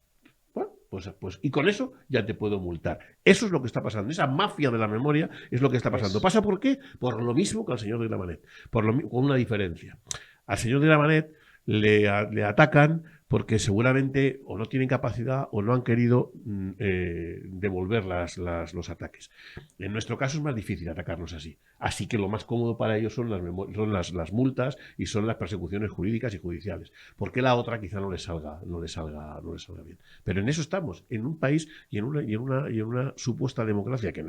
Pues, y con eso ya te puedo multar. Eso es lo que está pasando. Esa mafia de la memoria es lo que está pasando. ¿Pasa por qué? Por lo mismo que al señor de Gramenet, con una diferencia. Al señor de Gramenet le atacan porque seguramente o no tienen capacidad o no han querido devolver los ataques. En nuestro caso es más difícil atacarlos así. Así que lo más cómodo para ellos son las multas y son las persecuciones jurídicas y judiciales. Porque la otra quizá no les salga bien. Pero en eso estamos, en un país y en una supuesta democracia que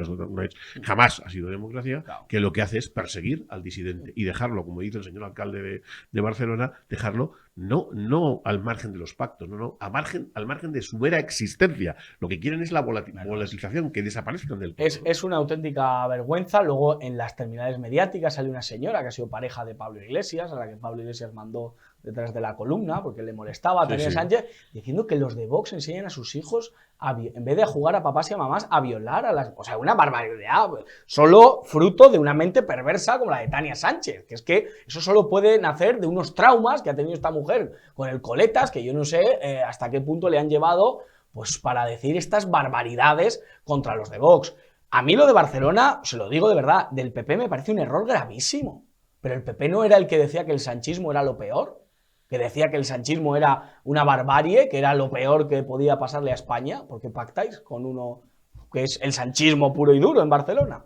jamás ha sido democracia, que lo que hace es perseguir al disidente y dejarlo, como dice el señor alcalde de Barcelona, dejarlo no al margen de los pactos, al margen de su mera existencia. Lo que quieren es la volatilización, que desaparezcan del todo. Es una auténtica vergüenza. Luego en las terminales mediáticas sale una señora que ha sido pareja de Pablo Iglesias, a la que Pablo Iglesias mandó detrás de la columna porque le molestaba a Tania Sánchez, diciendo que los de Vox enseñan a sus hijos en vez de jugar a papás y a mamás, a violar a las... O sea, una barbaridad, solo fruto de una mente perversa como la de Tania Sánchez, que es que eso solo puede nacer de unos traumas que ha tenido esta mujer con el Coletas, que yo no sé hasta qué punto le han llevado pues para decir estas barbaridades contra los de Vox. A mí lo de Barcelona, se lo digo de verdad, del PP me parece un error gravísimo, pero el PP no era el que decía que el sanchismo era lo peor, que decía que el sanchismo era una barbarie, que era lo peor que podía pasarle a España, porque pactáis con uno que es el sanchismo puro y duro en Barcelona.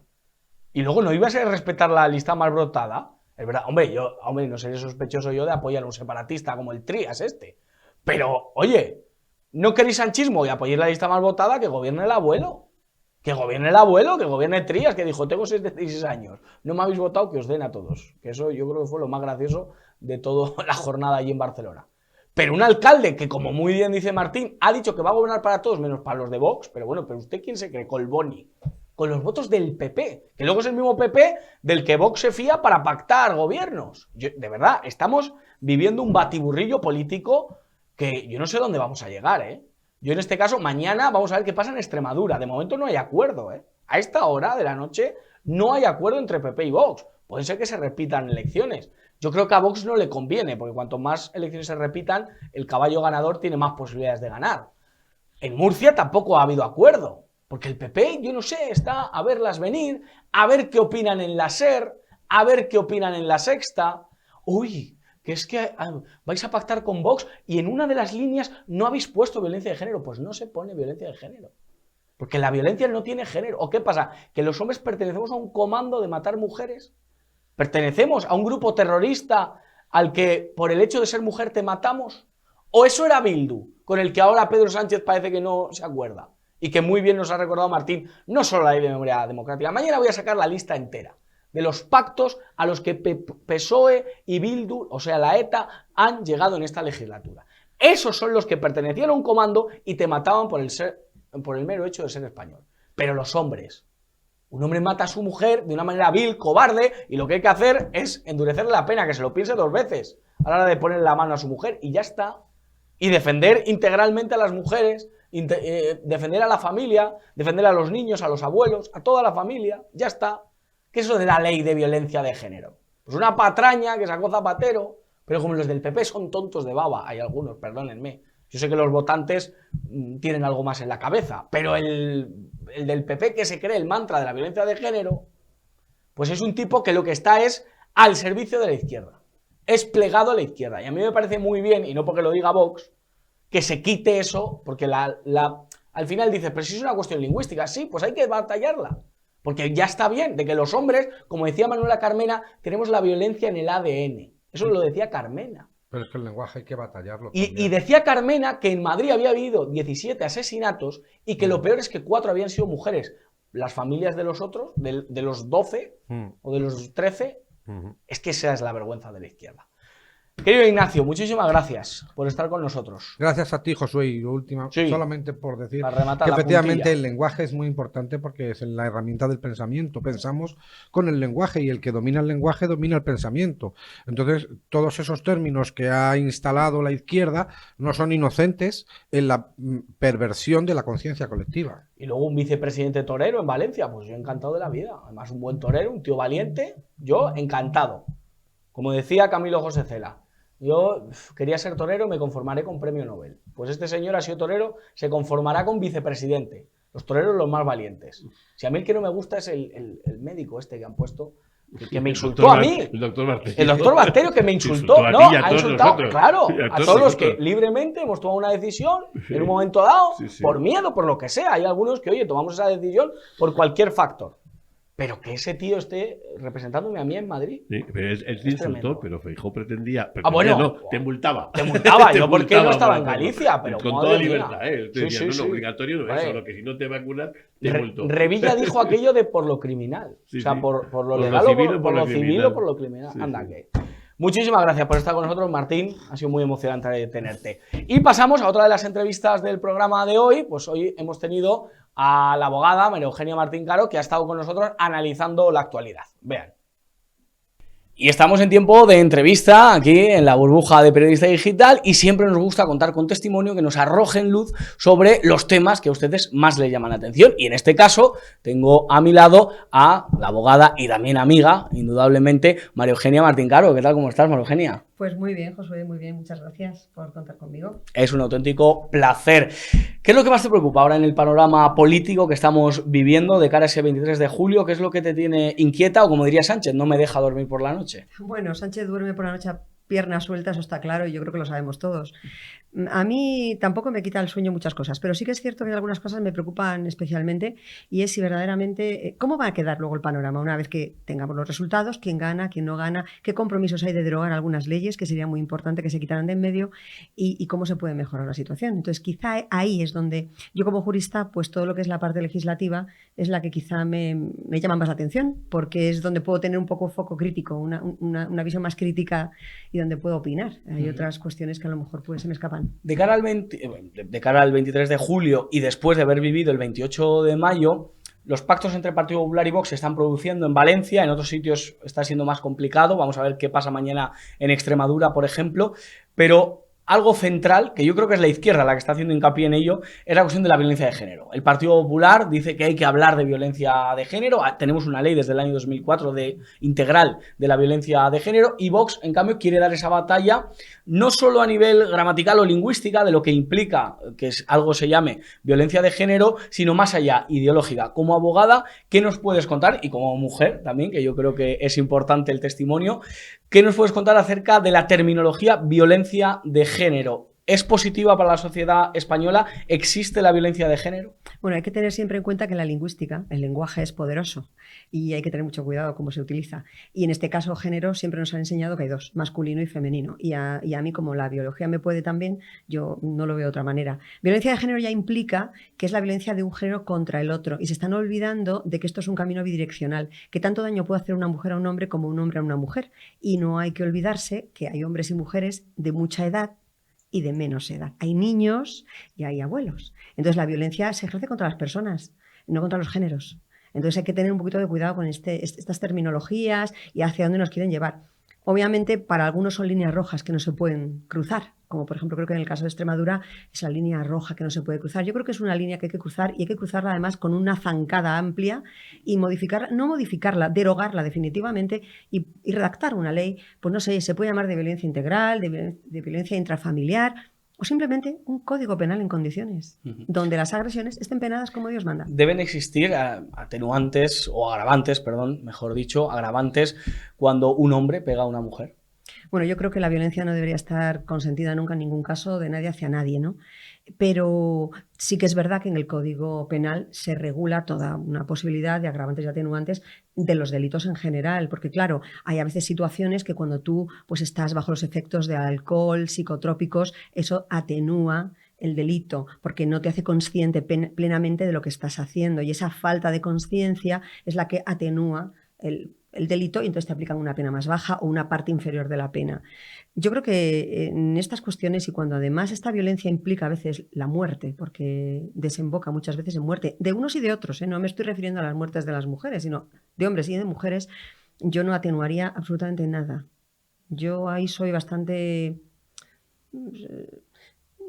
Y luego no ibas a respetar la lista más brotada. Es verdad, hombre, no seré sospechoso yo de apoyar a un separatista como el Trías este. Pero, oye, ¿no queréis sanchismo y apoyéis la lista más votada? Que gobierne el abuelo. Que gobierne Trías, que dijo, tengo 66 años, no me habéis votado, que os den a todos. Que eso yo creo que fue lo más gracioso de toda la jornada allí en Barcelona. Pero un alcalde que, como muy bien dice Martín, ha dicho que va a gobernar para todos, menos para los de Vox, pero bueno, ¿pero usted quién se cree? Colboni. Con los votos del PP, que luego es el mismo PP del que Vox se fía para pactar gobiernos. De verdad, estamos viviendo un batiburrillo político que yo no sé dónde vamos a llegar, ¿eh? Yo en este caso, mañana vamos a ver qué pasa en Extremadura. De momento no hay acuerdo, ¿eh? A esta hora de la noche no hay acuerdo entre PP y Vox. Puede ser que se repitan elecciones. Yo creo que a Vox no le conviene, porque cuanto más elecciones se repitan, el caballo ganador tiene más posibilidades de ganar. En Murcia tampoco ha habido acuerdo, porque el PP, yo no sé, está a verlas venir, a ver qué opinan en la SER, a ver qué opinan en la Sexta. Uy, que es que vais a pactar con Vox y en una de las líneas no habéis puesto violencia de género. Pues no se pone violencia de género, porque la violencia no tiene género. ¿O qué pasa? ¿Que los hombres pertenecemos a un comando de matar mujeres? ¿Pertenecemos a un grupo terrorista al que por el hecho de ser mujer te matamos? ¿O eso era Bildu, con el que ahora Pedro Sánchez parece que no se acuerda? Y que muy bien nos ha recordado Martín, no solo la ley de memoria democrática. Mañana voy a sacar la lista entera de los pactos a los que PSOE y Bildu, o sea la ETA, han llegado en esta legislatura. Esos son los que pertenecían a un comando y te mataban por el mero hecho de ser español. Pero los hombres, un hombre mata a su mujer de una manera vil, cobarde, y lo que hay que hacer es endurecerle la pena, que se lo piense 2 veces a la hora de ponerle la mano a su mujer, y ya está. Y defender integralmente a las mujeres, defender a la familia, defender a los niños, a los abuelos, a toda la familia, ya está. ¿Qué es eso de la ley de violencia de género? Pues una patraña que sacó Zapatero, pero como los del PP son tontos de baba, hay algunos, perdónenme. Yo sé que los votantes tienen algo más en la cabeza, pero el del PP que se cree el mantra de la violencia de género, pues es un tipo que lo que está es al servicio de la izquierda. es plegado a la izquierda. Y a mí me parece muy bien, y no porque lo diga Vox, que se quite eso, porque al final dices, pero si es una cuestión lingüística, sí, pues hay que batallarla. Porque ya está bien de que los hombres, como decía Manuela Carmena, tenemos la violencia en el ADN. Eso lo decía Carmena. Pero es que el lenguaje hay que batallarlo. Y decía Carmena que en Madrid había habido 17 asesinatos y que lo peor es que 4 habían sido mujeres. Las familias de los otros, de los 12 o de los 13, es que esa es la vergüenza de la izquierda. Querido Ignacio, muchísimas gracias por estar con nosotros. Gracias a ti, Josué. Y lo último, Sí, solamente por decir para rematar que la efectivamente puntilla. el lenguaje es muy importante porque es la herramienta del pensamiento. Pensamos con el lenguaje y el que domina el lenguaje domina el pensamiento. Entonces, todos esos términos que ha instalado la izquierda no son inocentes en la perversión de la conciencia colectiva. Y luego un vicepresidente torero en Valencia, pues yo encantado de la vida. Además, un buen torero, un tío valiente, yo encantado. Como decía Camilo José Cela, yo quería ser torero y me conformaré con premio Nobel. Pues este señor ha sido torero, se conformará con vicepresidente. Los toreros los más valientes. Si a mí el que no me gusta es el médico este que han puesto, que me insultó a mí. El doctor Bacterio. El doctor Bacterio que me insultó. A No, ti y a ha todos insultado, nosotros. claro, Sí, a todos los que nosotros. libremente hemos tomado una decisión en un momento dado, Sí. por miedo, por lo que sea. Hay algunos que, oye, tomamos esa decisión por cualquier factor. Pero que ese tío esté representándome a mí en Madrid. Sí, pero él te Es insultó, tremendo. pero Feijóo pretendía. bueno. No, te multaba. Te multaba, Te yo porque no multaba estaba en por hacerlo. Galicia, pero con madre toda mía. libertad, ¿eh? Él te Sí, decía, sí, no, sí. obligatorio no es, Vale. solo que si no te vacunas, te multo. Revilla dijo aquello de por lo criminal. Sí, o sea, sí. por lo Por lo legal civil o por lo civil criminal. o por lo criminal. Sí, Anda sí. que. Muchísimas gracias por estar con nosotros, Martín. Ha sido muy emocionante tenerte. Y pasamos a otra de las entrevistas del programa de hoy. Pues hoy hemos tenido a la abogada María Eugenia Martín Caro, que ha estado con nosotros analizando la actualidad. Vean. Y estamos en tiempo de entrevista aquí en la burbuja de Periodista Digital y siempre nos gusta contar con testimonio que nos arrojen luz sobre los temas que a ustedes más les llaman la atención. Y en este caso tengo a mi lado a la abogada y también amiga, indudablemente, María Eugenia Martín Caro. ¿Qué tal? ¿Cómo estás, María Eugenia? Pues muy bien, Josué, muy bien. Muchas gracias por contar conmigo. Es un auténtico placer. ¿Qué es lo que más te preocupa ahora en el panorama político que estamos viviendo de cara a ese 23 de julio? ¿Qué es lo que te tiene inquieta o, como diría Sánchez, no me deja dormir por la noche? Bueno, Sánchez duerme por la noche a piernas sueltas, eso está claro, y yo creo que lo sabemos todos. A mí tampoco me quita el sueño muchas cosas, pero sí que es cierto que algunas cosas me preocupan especialmente, y es si verdaderamente, ¿cómo va a quedar luego el panorama una vez que tengamos los resultados? ¿Quién gana? ¿Quién no gana? ¿Qué compromisos hay de derogar algunas leyes que sería muy importante que se quitaran de en medio? Y cómo se puede mejorar la situación. Entonces, quizá ahí es donde yo, como jurista, pues todo lo que es la parte legislativa es la que quizá me llama más la atención, porque es donde puedo tener un poco foco crítico, una visión más crítica y donde puedo opinar. Hay otras cuestiones que a lo mejor pues se me escapan. De cara al 23 de julio y después de haber vivido el 28 de mayo, los pactos entre Partido Popular y Vox se están produciendo en Valencia, en otros sitios está siendo más complicado, vamos a ver qué pasa mañana en Extremadura, por ejemplo, pero algo central, que yo creo que es la izquierda la que está haciendo hincapié en ello, es la cuestión de la violencia de género. El Partido Popular dice que hay que hablar de violencia de género, tenemos una ley desde el año 2004 integral de la violencia de género, y Vox, en cambio, quiere dar esa batalla no solo a nivel gramatical o lingüística de lo que implica que algo se llame violencia de género, sino más allá, ideológica. Como abogada, ¿qué nos puedes contar? Y como mujer también, que yo creo que es importante el testimonio, ¿qué nos puedes contar acerca de la terminología violencia de género? ¿Es positiva para la sociedad española? ¿Existe la violencia de género? Bueno, hay que tener siempre en cuenta que la lingüística, el lenguaje es poderoso y hay que tener mucho cuidado cómo se utiliza. Y en este caso, género, siempre nos han enseñado que hay dos, masculino y femenino. Y a mí, como la biología me puede también, yo no lo veo de otra manera. Violencia de género ya implica que es la violencia de un género contra el otro, y se están olvidando de que esto es un camino bidireccional, que tanto daño puede hacer una mujer a un hombre como un hombre a una mujer. Y no hay que olvidarse que hay hombres y mujeres de mucha edad y de menos edad. Hay niños y hay abuelos. Entonces la violencia se ejerce contra las personas, no contra los géneros. Entonces hay que tener un poquito de cuidado con estas terminologías y hacia dónde nos quieren llevar. Obviamente, para algunos son líneas rojas que no se pueden cruzar, como por ejemplo creo que en el caso de Extremadura es la línea roja que no se puede cruzar. Yo creo que es una línea que hay que cruzar, y hay que cruzarla además con una zancada amplia y modificarla, no modificarla, derogarla definitivamente y redactar una ley, pues no sé, se puede llamar de violencia integral, de violencia intrafamiliar, o simplemente un código penal en condiciones, donde las agresiones estén penadas como Dios manda. Deben existir atenuantes o agravantes, perdón, mejor dicho, agravantes cuando un hombre pega a una mujer. Bueno, yo creo que la violencia no debería estar consentida nunca en ningún caso de nadie hacia nadie, ¿no? Pero sí que es verdad que en el Código Penal se regula toda una posibilidad de agravantes y atenuantes de los delitos en general, porque claro, hay a veces situaciones que cuando tú pues estás bajo los efectos de alcohol, psicotrópicos, eso atenúa el delito, porque no te hace consciente plenamente de lo que estás haciendo, y esa falta de conciencia es la que atenúa el delito, y entonces te aplican una pena más baja o una parte inferior de la pena. Yo creo que en estas cuestiones, y cuando además esta violencia implica a veces la muerte, porque desemboca muchas veces en muerte, de unos y de otros, no me estoy refiriendo a las muertes de las mujeres, sino de hombres y de mujeres, yo no atenuaría absolutamente nada. Yo ahí soy bastante...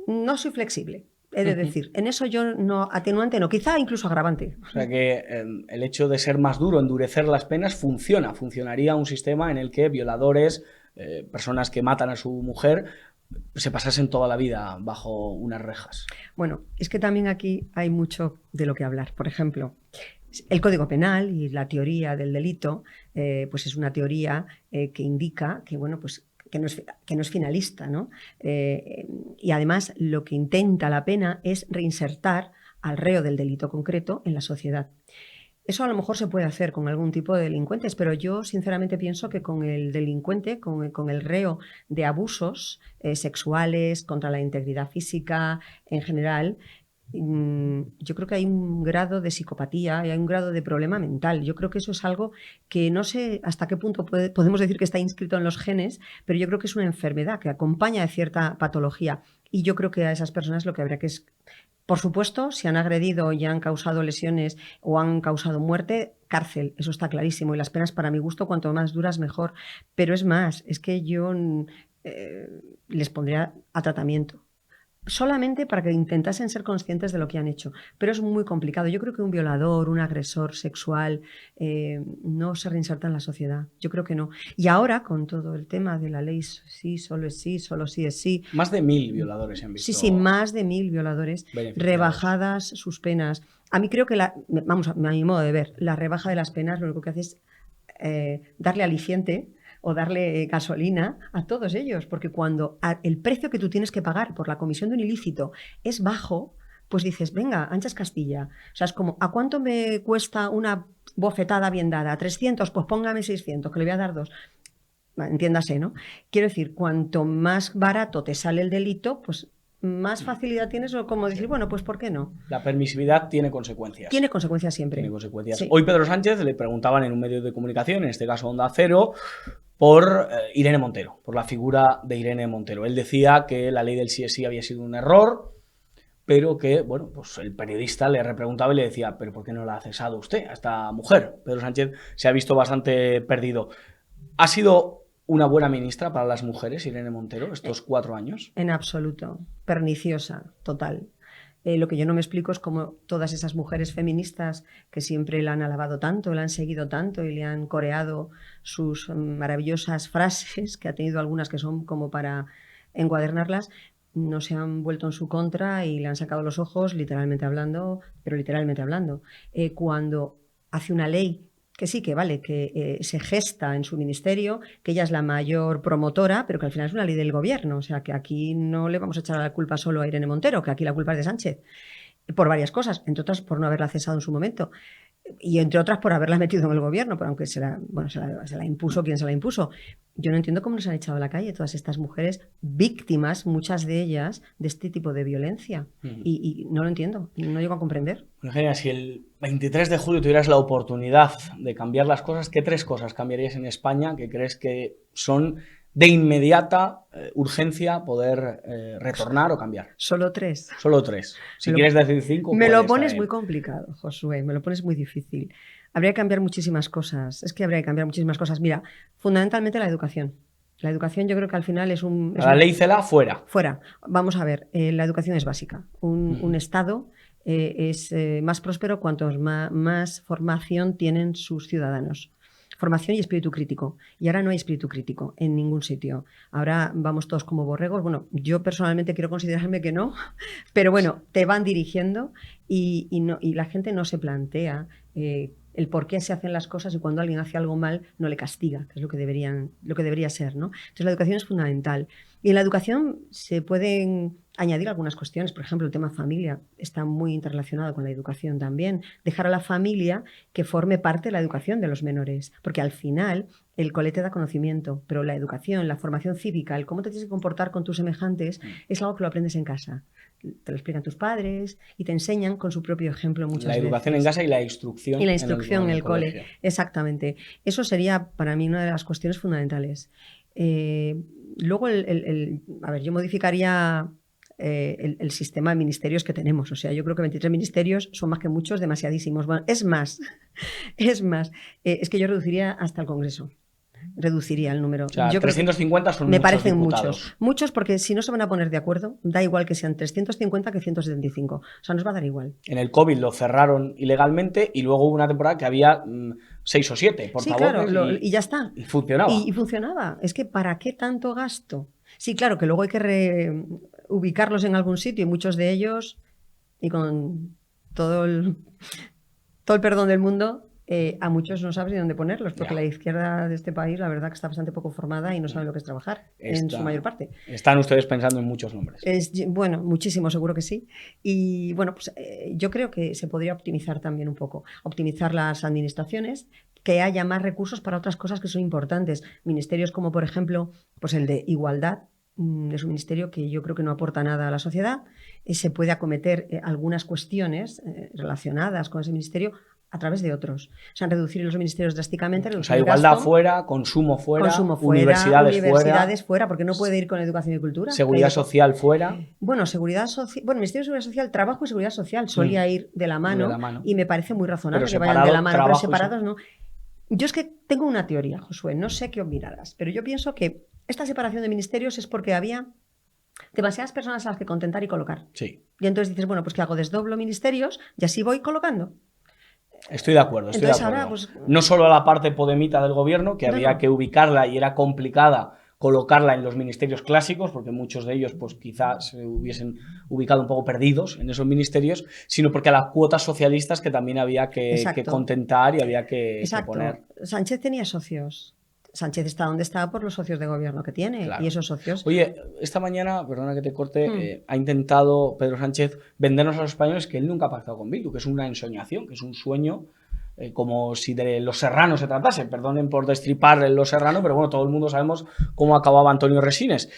no soy flexible. He de decir, en eso yo no, atenuante no, quizá incluso agravante. O sea que el hecho de ser más duro, endurecer las penas, funcionaría un sistema en el que violadores, personas que matan a su mujer, se pasasen toda la vida bajo unas rejas. Bueno, es que también aquí hay mucho de lo que hablar. Por ejemplo, el Código Penal y la teoría del delito, pues es una teoría que indica que, bueno, pues que no es finalista, ¿no? Y además lo que intenta la pena es reinsertar al reo del delito concreto en la sociedad. Eso a lo mejor se puede hacer con algún tipo de delincuentes, pero yo sinceramente pienso que con el delincuente, con el reo de abusos sexuales, contra la integridad física en general, yo creo que hay un grado de psicopatía y hay un grado de problema mental. Yo creo que eso es algo que no sé hasta qué punto podemos decir que está inscrito en los genes, pero yo creo que es una enfermedad que acompaña de cierta patología, y yo creo que a esas personas lo que habría que es, por supuesto, si han agredido y han causado lesiones o han causado muerte, cárcel, eso está clarísimo, y las penas para mi gusto cuanto más duras mejor, pero es más, es que yo les pondría a tratamiento, solamente para que intentasen ser conscientes de lo que han hecho. Pero es muy complicado. Yo creo que un violador, un agresor sexual, no se reinserta en la sociedad. Yo creo que no. Y ahora, con todo el tema de la ley sí, solo sí es sí. Más de 1000 violadores se han visto. Sí, más de 1000 violadores. Rebajadas sus penas. A mí creo que, vamos, a mi modo de ver, la rebaja de las penas lo único que hace es darle aliciente o darle gasolina a todos ellos, porque cuando el precio que tú tienes que pagar por la comisión de un ilícito es bajo, pues dices, venga, anchas Castilla. O sea, es como, ¿a cuánto me cuesta una bofetada bien dada? ¿300? Pues póngame 600, que le voy a dar 2. Entiéndase, ¿no? Quiero decir, cuanto más barato te sale el delito, pues más facilidad tienes, o como decir, bueno, pues ¿por qué no? La permisividad tiene consecuencias. Tiene consecuencias siempre. Tiene consecuencias. Sí. Hoy Pedro Sánchez le preguntaban en un medio de comunicación, en este caso Onda Cero, por Irene Montero, por la figura de Irene Montero. Él decía que la ley del sí es sí había sido un error, pero que, bueno, pues el periodista le repreguntaba y le decía, ¿pero por qué no la ha cesado usted a esta mujer? Pedro Sánchez se ha visto bastante perdido. ¿Ha sido una buena ministra para las mujeres, Irene Montero, estos 4 años? En absoluto. Perniciosa, total. Lo que yo no me explico es cómo todas esas mujeres feministas que siempre la han alabado tanto, la han seguido tanto y le han coreado sus maravillosas frases, que ha tenido algunas que son como para encuadernarlas, no se han vuelto en su contra y le han sacado los ojos, literalmente hablando, pero literalmente hablando. Cuando hace una ley que sí, que vale, que se gesta en su ministerio, que ella es la mayor promotora, pero que al final es una ley del gobierno. O sea, que aquí no le vamos a echar la culpa solo a Irene Montero, que aquí la culpa es de Sánchez, por varias cosas, entre otras por no haberla cesado en su momento, y entre otras por haberla metido en el gobierno, pero aunque se la impuso quien se la impuso. Yo no entiendo cómo nos han echado a la calle todas estas mujeres víctimas, muchas de ellas, de este tipo de violencia. Y no lo entiendo, no llego a comprender. Eugenia, si el 23 de julio tuvieras la oportunidad de cambiar las cosas, ¿qué 3 cosas cambiarías en España que crees que son de inmediata urgencia poder retornar o cambiar? Solo 3. Solo 3. Si quieres decir 5... Me lo pones muy complicado, Josué, me lo pones muy difícil. Habría que cambiar muchísimas cosas. Es que habría que cambiar muchísimas cosas. Mira, fundamentalmente la educación. La educación yo creo que al final es un... La ley CELA fuera. Fuera. Vamos a ver, la educación es básica. Un Estado es más próspero cuanto más formación tienen sus ciudadanos. Formación y espíritu crítico. Y ahora no hay espíritu crítico en ningún sitio. Ahora vamos todos como borregos. Bueno, yo personalmente quiero considerarme que no, pero bueno, te van dirigiendo y la gente no se plantea el por qué se hacen las cosas y cuando alguien hace algo mal no le castiga, que es lo que debería ser, ¿no? Entonces la educación es fundamental. Y en la educación se pueden añadir algunas cuestiones, por ejemplo, el tema familia está muy interrelacionado con la educación también. Dejar a la familia que forme parte de la educación de los menores, porque al final el cole te da conocimiento, pero la educación, la formación cívica, el cómo te tienes que comportar con tus semejantes, es algo que lo aprendes en casa. Te lo explican tus padres y te enseñan con su propio ejemplo muchas veces. La educación en casa y la instrucción. Y la instrucción en el cole, colegio. Exactamente. Eso sería para mí una de las cuestiones fundamentales. Luego, a ver, yo modificaría el sistema de ministerios que tenemos. O sea, yo creo que 23 ministerios son más que muchos, demasiadísimos. Bueno, es más, es que yo reduciría hasta el Congreso. Reduciría el número. O sea, yo 350 son me muchos parecen diputados. muchos porque si no se van a poner de acuerdo, da igual que sean 350 que 175. O sea, nos va a dar igual. En el COVID lo cerraron ilegalmente y luego hubo una temporada que había 6 o 7 portavoces. Sí, claro, y ya está. Y funcionaba. Y funcionaba. Es que ¿para qué tanto gasto? Sí, claro, que luego hay que ubicarlos en algún sitio y muchos de ellos, y con todo el perdón del mundo, a muchos no sabes ni dónde ponerlos, porque la izquierda de este país, la verdad que está bastante poco formada y no sabe lo que es trabajar, en su mayor parte. Están ustedes pensando en muchos nombres. Bueno, muchísimo, seguro que sí. Y bueno, pues yo creo que se podría optimizar también un poco. Optimizar las administraciones, que haya más recursos para otras cosas que son importantes. Ministerios como, por ejemplo, pues el de Igualdad, es un ministerio que yo creo que no aporta nada a la sociedad. Se puede acometer algunas cuestiones relacionadas con ese ministerio a través de otros. O sea, reducir los ministerios drásticamente. O sea, igualdad gasto, fuera, consumo fuera, universidades fuera, porque no puede ir con educación y cultura. Seguridad social fuera. Bueno, Ministerio de Seguridad Social, Trabajo y Seguridad Social solía ir de la mano y me parece muy razonable que vayan de la mano, pero separados no. Yo es que tengo una teoría, Josué, no sé qué opinarás, pero yo pienso que esta separación de ministerios es porque había demasiadas personas a las que contentar y colocar. Sí. Y entonces dices, bueno, pues ¿qué hago? Desdoblo ministerios y así voy colocando. Estoy de acuerdo, Ahora, pues, no solo a la parte podemita del gobierno, que había que ubicarla y era complicada colocarla en los ministerios clásicos, porque muchos de ellos pues quizás se hubiesen ubicado un poco perdidos en esos ministerios, sino porque a las cuotas socialistas que también había que contentar y había que poner. Sánchez tenía socios. Sánchez está donde está por los socios de gobierno que tiene, claro. Y esos socios... Oye, esta mañana, perdona que te corte, ha intentado Pedro Sánchez vendernos a los españoles que él nunca ha pactado con Bildu, que es una ensoñación, que es un sueño, como si de Los Serranos se tratase. Perdonen por destripar Los Serranos, pero bueno, todo el mundo sabemos cómo acababa Antonio Resines.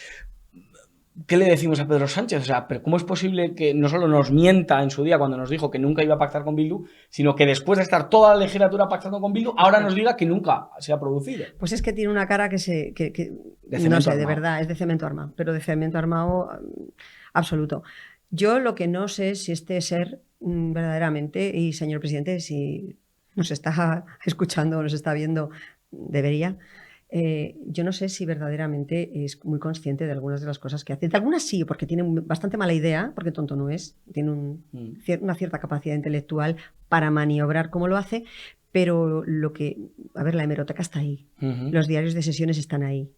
¿Qué le decimos a Pedro Sánchez? O sea, ¿pero cómo es posible que no solo nos mienta en su día cuando nos dijo que nunca iba a pactar con Bildu, sino que después de estar toda la legislatura pactando con Bildu, ahora nos diga que nunca se ha producido? Pues es que tiene una cara que no sé, de verdad, es de cemento armado, pero de cemento armado absoluto. Yo lo que no sé es si este ser verdaderamente, y señor presidente, si nos está escuchando o nos está viendo, debería... yo no sé si verdaderamente es muy consciente de algunas de las cosas que hace. De algunas sí, porque tiene bastante mala idea, porque tonto no es, tiene una cierta capacidad intelectual para maniobrar como lo hace, pero la hemeroteca está ahí, los diarios de sesiones están ahí,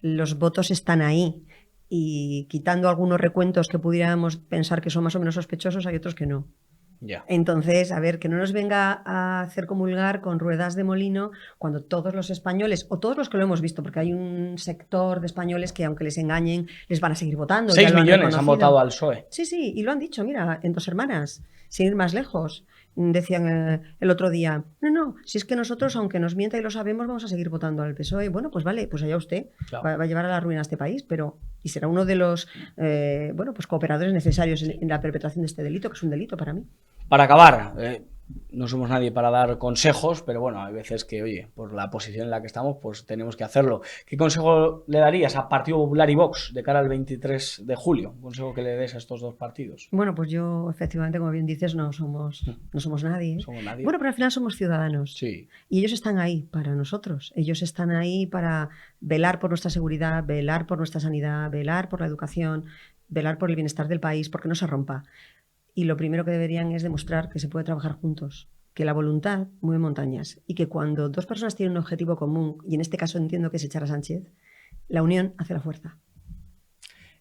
los votos están ahí, y quitando algunos recuentos que pudiéramos pensar que son más o menos sospechosos, hay otros que no. Yeah. Entonces, a ver, que no nos venga a hacer comulgar con ruedas de molino cuando todos los españoles, o todos los que lo hemos visto, porque hay un sector de españoles que aunque les engañen, les van a seguir votando. 6 millones han votado al PSOE. Sí, y lo han dicho, mira, en Dos Hermanas, sin ir más lejos. Decían el otro día, no, si es que nosotros, aunque nos mienta y lo sabemos, vamos a seguir votando al PSOE. Bueno, pues vale, pues allá usted, claro. va a llevar a la ruina a este país, y será uno de los pues cooperadores necesarios en la perpetración de este delito, que es un delito para mí. Para acabar, no somos nadie para dar consejos, pero bueno, hay veces que, oye, por la posición en la que estamos, pues tenemos que hacerlo. ¿Qué consejo le darías a Partido Popular y Vox de cara al 23 de julio? ¿Un consejo que le des a estos dos partidos? Bueno, pues yo, efectivamente, como bien dices, no somos nadie. Somos nadie. Bueno, pero al final somos ciudadanos. Sí. Y ellos están ahí para nosotros. Ellos están ahí para velar por nuestra seguridad, velar por nuestra sanidad, velar por la educación, velar por el bienestar del país, porque no se rompa. Y lo primero que deberían es demostrar que se puede trabajar juntos, que la voluntad mueve montañas y que cuando dos personas tienen un objetivo común, y en este caso entiendo que es echar a Sánchez, la unión hace la fuerza.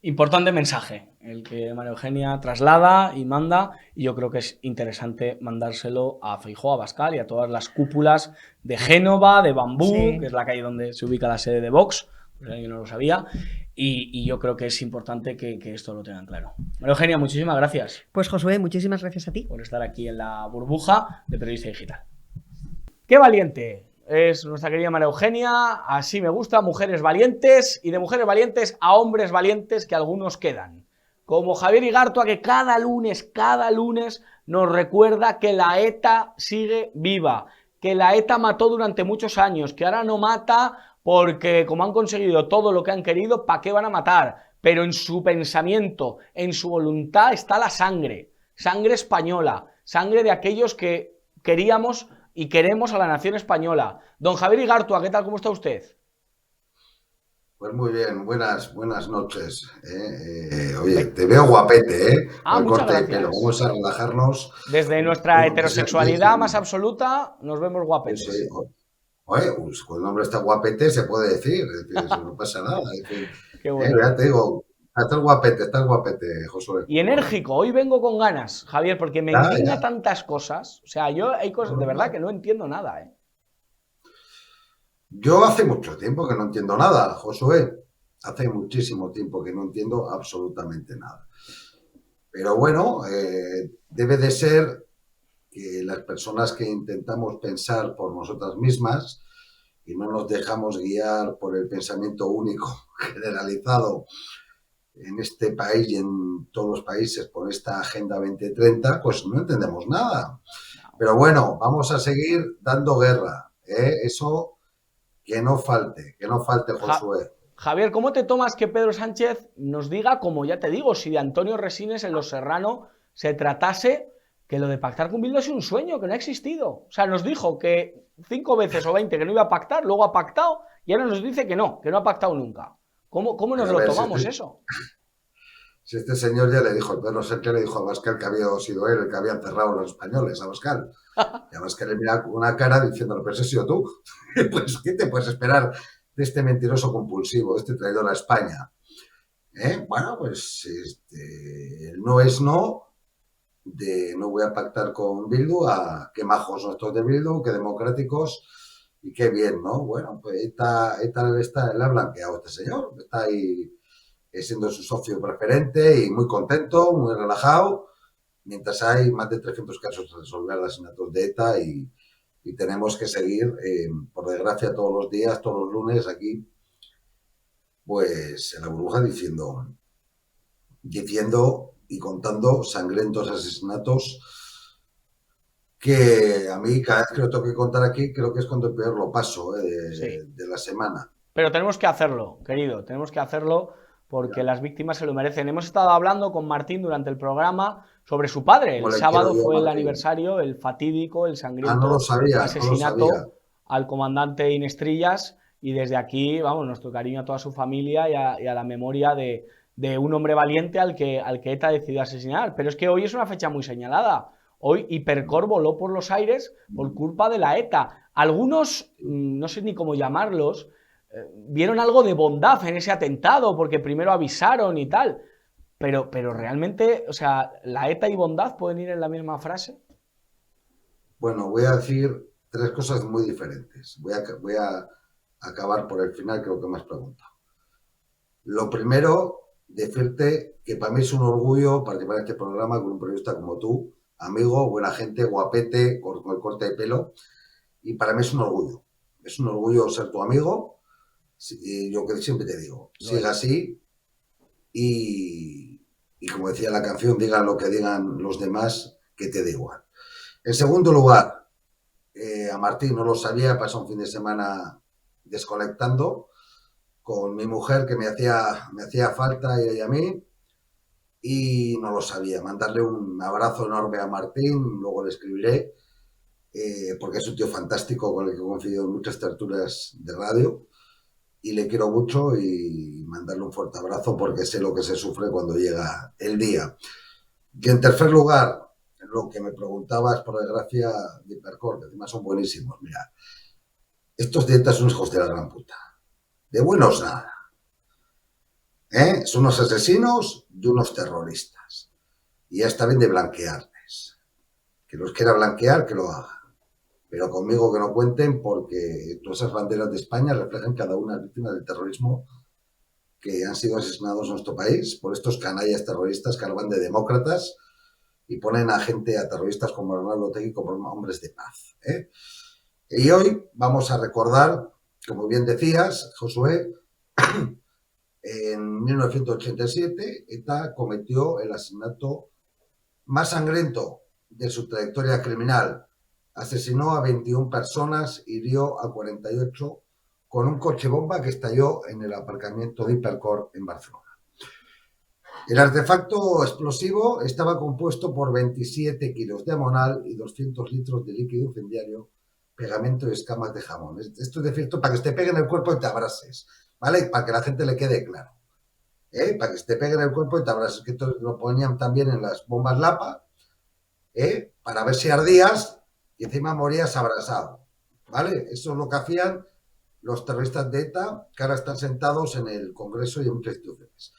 Importante mensaje, el que María Eugenia traslada y manda, y yo creo que es interesante mandárselo a Feijóo, a Abascal y a todas las cúpulas de Génova, de Bambú, Sí. que es la calle donde se ubica la sede de Vox, pues alguien no lo sabía, y yo creo que es importante que esto lo tengan claro. María Eugenia, muchísimas gracias Pues Josué, muchísimas gracias a ti. por estar aquí en la burbuja de Periodista Digital. ¡Qué valiente! Es nuestra querida María Eugenia, así me gusta, mujeres valientes, y de mujeres valientes a hombres valientes que algunos quedan. Como Javier Igartua, que cada lunes nos recuerda que la ETA sigue viva, que la ETA mató durante muchos años, que ahora no mata porque como han conseguido todo lo que han querido, ¿para qué van a matar? Pero en su pensamiento, en su voluntad está la sangre, sangre española, sangre de aquellos que queríamos y queremos a la nación española. Don Javier Igartua, ¿qué tal? ¿Cómo está usted? Pues muy bien, buenas noches. Oye, te veo guapete, ¿eh? Ah, Con el muchas corte de pelo. gracias. Vamos a relajarnos. Desde nuestra heterosexualidad más absoluta nos vemos guapetes. Oye, pues cuando el hombre está guapete se puede decir, es decir, eso no pasa nada. Es decir, Qué bueno. ya te digo, estás guapete, Josué. Y enérgico, hoy vengo con ganas, Javier, porque me indigna tantas cosas. O sea, yo hay cosas de verdad que no entiendo nada, ¿eh? Yo hace mucho tiempo que no entiendo nada, Josué. Hace muchísimo tiempo que no entiendo absolutamente nada. Pero bueno, debe de ser que las personas que intentamos pensar por nosotras mismas y no nos dejamos guiar por el pensamiento único generalizado en este país y en todos los países por esta Agenda 2030, pues no entendemos nada. Pero bueno, vamos a seguir dando guerra, ¿eh? Eso que no falte, Josué. Javier, ¿cómo te tomas que Pedro Sánchez nos diga, como ya te digo, si de Antonio Resines en Los Serrano se tratase, que lo de pactar con Bildu es un sueño, que no ha existido? O sea, nos dijo que 5 veces o 20 que no iba a pactar, luego ha pactado y ahora nos dice que no ha pactado nunca. ¿Cómo nos lo tomamos eso? Si este señor ya le dijo, Pedro Sánchez le dijo a Abascal que había sido él el que había encerrado a los españoles, a Abascal. Y Abascal le mira con una cara diciéndole, pero ese has sido tú. Pues, ¿qué te puedes esperar de este mentiroso compulsivo, este traidor a España? Bueno, pues el no es no, de no voy a pactar con Bildu, a qué majos nuestros de Bildu, qué democráticos y qué bien, ¿no? Bueno, pues ETA le ha blanqueado a este señor, está ahí siendo su socio preferente y muy contento, muy relajado, mientras hay más de 300 casos a resolver de asesinatos de ETA y tenemos que seguir, por desgracia, todos los días, todos los lunes aquí, pues en la burbuja diciendo y contando sangrientos asesinatos que a mí cada vez que lo tengo que contar aquí creo que es cuando peor lo paso de la semana. Pero tenemos que hacerlo, querido, tenemos que hacerlo porque las víctimas se lo merecen. Hemos estado hablando con Martín durante el programa sobre su padre. El sábado fue el aniversario, el fatídico, el sangriento asesinato al comandante Inestrillas, y desde aquí, vamos, nuestro cariño a toda su familia y a la memoria de un hombre valiente al que ETA decidió asesinar. Pero es que hoy es una fecha muy señalada. Hoy Hipercor voló por los aires por culpa de la ETA. Algunos, no sé ni cómo llamarlos, vieron algo de bondad en ese atentado, porque primero avisaron y tal, pero realmente, o sea, ¿la ETA y bondad pueden ir en la misma frase? Bueno, voy a decir 3 cosas muy diferentes. Voy a acabar por el final, creo que me has preguntado. Lo primero, decirte que para mí es un orgullo participar en este programa con un periodista como tú, amigo, buena gente, guapete, con el corte de pelo, y para mí es un orgullo. Es un orgullo ser tu amigo. Y lo que siempre te digo, siga así y como decía la canción, digan lo que digan los demás, que te da igual. En segundo lugar, a Martín no lo sabía, pasó un fin de semana desconectando con mi mujer, que me hacía falta y a mí, y no lo sabía. Mandarle un abrazo enorme a Martín, luego le escribiré, porque es un tío fantástico con el que he confiado en muchas tertulias de radio. Y le quiero mucho y mandarle un fuerte abrazo porque sé lo que se sufre cuando llega el día. Y en tercer lugar, lo que me preguntabas, por desgracia, de Hipercor, que encima son buenísimos. Mira, estos dietas son hijos de la gran puta. De buenos nada. Son unos asesinos y unos terroristas. Y ya está bien de blanquearles. Que los quiera blanquear, que lo haga. Pero conmigo que no cuenten, porque todas esas banderas de España reflejan cada una víctima del terrorismo que han sido asesinados en nuestro país por estos canallas terroristas que hablan de demócratas y ponen a gente, a terroristas como Arnaldo Otegi, como hombres de paz. Y hoy vamos a recordar, como bien decías, Josué, en 1987 ETA cometió el asesinato más sangriento de su trayectoria criminal. Asesinó a 21 personas, hirió a 48 con un coche bomba que estalló en el aparcamiento de Hipercor en Barcelona. El artefacto explosivo estaba compuesto por 27 kilos de amonal y 200 litros de líquido incendiario, pegamento y escamas de jamón. Esto es decir, para que te pegue en el cuerpo y te abrases, ¿vale? Para que la gente le quede claro. Para que se te pegue en el cuerpo y te abrases. Que esto lo ponían también en las bombas Lapa, para ver si ardías y encima morías abrasado, ¿vale? Eso es lo que hacían los terroristas de ETA, que ahora están sentados en el Congreso y en muchas instituciones.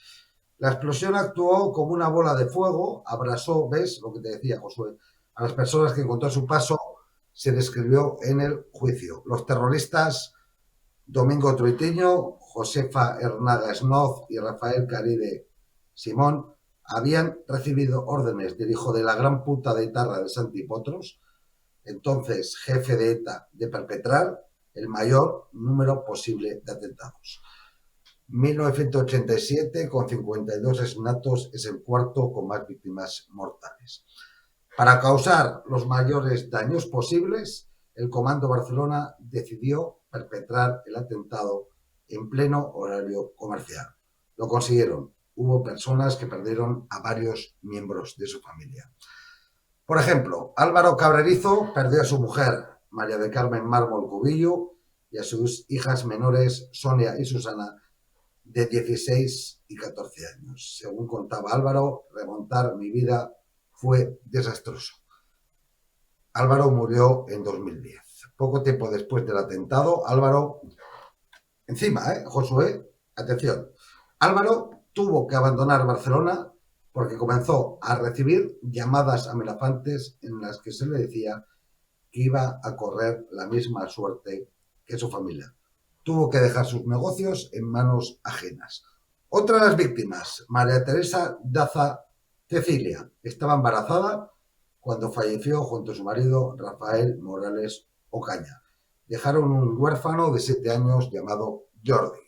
La explosión actuó como una bola de fuego, abrasó, ¿ves? Lo que te decía Josué, a las personas que encontró a su paso, se describió en el juicio. Los terroristas Domingo Troitiño, Josefa Hernaga Snoz y Rafael Caride Simón habían recibido órdenes del hijo de la gran puta de Etarra de Santi Potros, entonces jefe de ETA, de perpetrar el mayor número posible de atentados. 1987, con 52 asesinatos, es el cuarto con más víctimas mortales. Para causar los mayores daños posibles, el Comando Barcelona decidió perpetrar el atentado en pleno horario comercial. Lo consiguieron. Hubo personas que perdieron a varios miembros de su familia. Por ejemplo, Álvaro Cabrerizo perdió a su mujer, María de Carmen Mármol Cubillo, y a sus hijas menores, Sonia y Susana, de 16 y 14 años. Según contaba Álvaro, remontar mi vida fue desastroso. Álvaro murió en 2010. Poco tiempo después del atentado, Álvaro, Josué, atención, Álvaro tuvo que abandonar Barcelona porque comenzó a recibir llamadas amenazantes en las que se le decía que iba a correr la misma suerte que su familia. Tuvo que dejar sus negocios en manos ajenas. Otra de las víctimas, María Teresa Daza Cecilia, estaba embarazada cuando falleció junto a su marido Rafael Morales Ocaña. Dejaron un huérfano de 7 años llamado Jordi.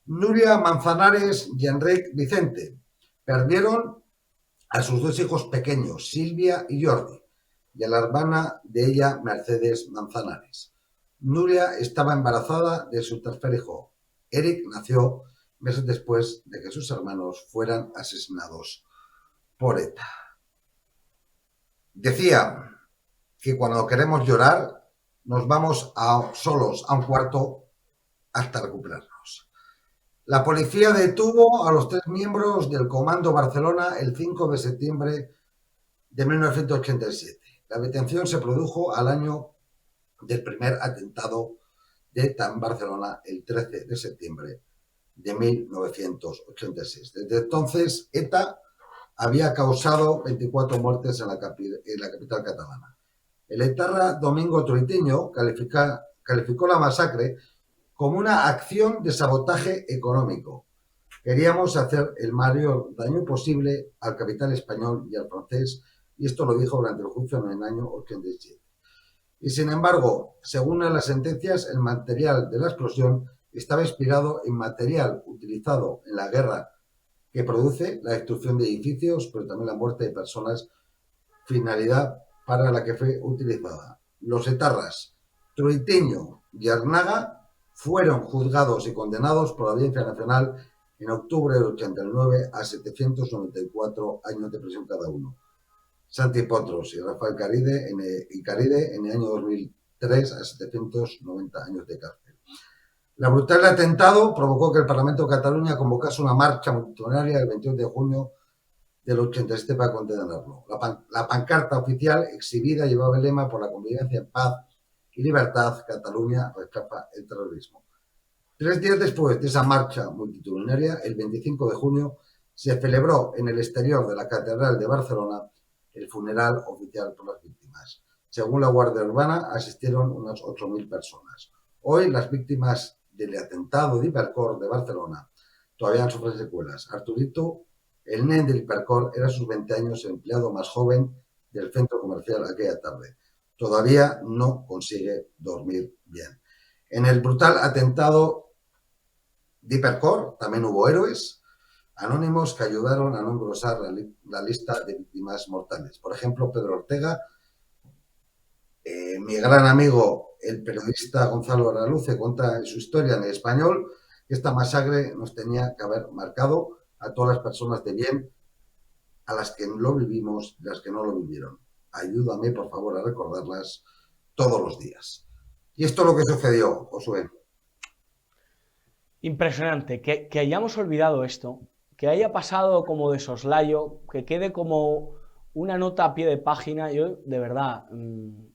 Nuria Manzanares y Enrique Vicente perdieron a sus 2 hijos pequeños, Silvia y Jordi, y a la hermana de ella, Mercedes Manzanares. Nuria estaba embarazada de su tercer hijo. Eric nació meses después de que sus hermanos fueran asesinados por ETA. Decía que cuando queremos llorar nos vamos solos a un cuarto hasta recuperarnos. La policía detuvo a los 3 miembros del Comando Barcelona el 5 de septiembre de 1987. La detención se produjo al año del primer atentado de ETA en Barcelona el 13 de septiembre de 1986. Desde entonces, ETA había causado 24 muertes en la capital catalana. El etarra Domingo Troitiño calificó la masacre como una acción de sabotaje económico. Queríamos hacer el mayor daño posible al capital español y al francés, y esto lo dijo durante el juicio en el año 87. Y sin embargo, según las sentencias, el material de la explosión estaba inspirado en material utilizado en la guerra que produce la destrucción de edificios, pero también la muerte de personas, finalidad para la que fue utilizada. Los etarras Troitiño y Arnaga fueron juzgados y condenados por la Audiencia Nacional en octubre del 89 a 794 años de prisión cada uno. Santi Potros y Rafael Caride en el año 2003 a 790 años de cárcel. La brutal atentado provocó que el Parlamento de Cataluña convocase una marcha multitudinaria el 22 de junio del 87 para condenarlo. La pancarta oficial exhibida llevaba el lema por la convivencia en paz y libertad, Cataluña rechaza el terrorismo. 3 días después de esa marcha multitudinaria, el 25 de junio, se celebró en el exterior de la Catedral de Barcelona el funeral oficial por las víctimas. Según la Guardia Urbana, asistieron unas 8.000 personas. Hoy, las víctimas del atentado de Hipercor de Barcelona todavía sufren secuelas. Arturito, el nen del Hipercor, era a sus 20 años el empleado más joven del centro comercial aquella tarde. Todavía no consigue dormir bien. En el brutal atentado de Hipercor también hubo héroes anónimos que ayudaron a no engrosar la lista de víctimas mortales. Por ejemplo, Pedro Ortega, mi gran amigo, el periodista Gonzalo Araluce, cuenta en su historia en el Español que esta masacre nos tenía que haber marcado a todas las personas de bien, a las que lo vivimos y las que no lo vivieron. Ayúdame, por favor, a recordarlas todos los días. Y esto es lo que sucedió, Josué. Impresionante, que hayamos olvidado esto, que haya pasado como de soslayo, que quede como una nota a pie de página. Yo, de verdad,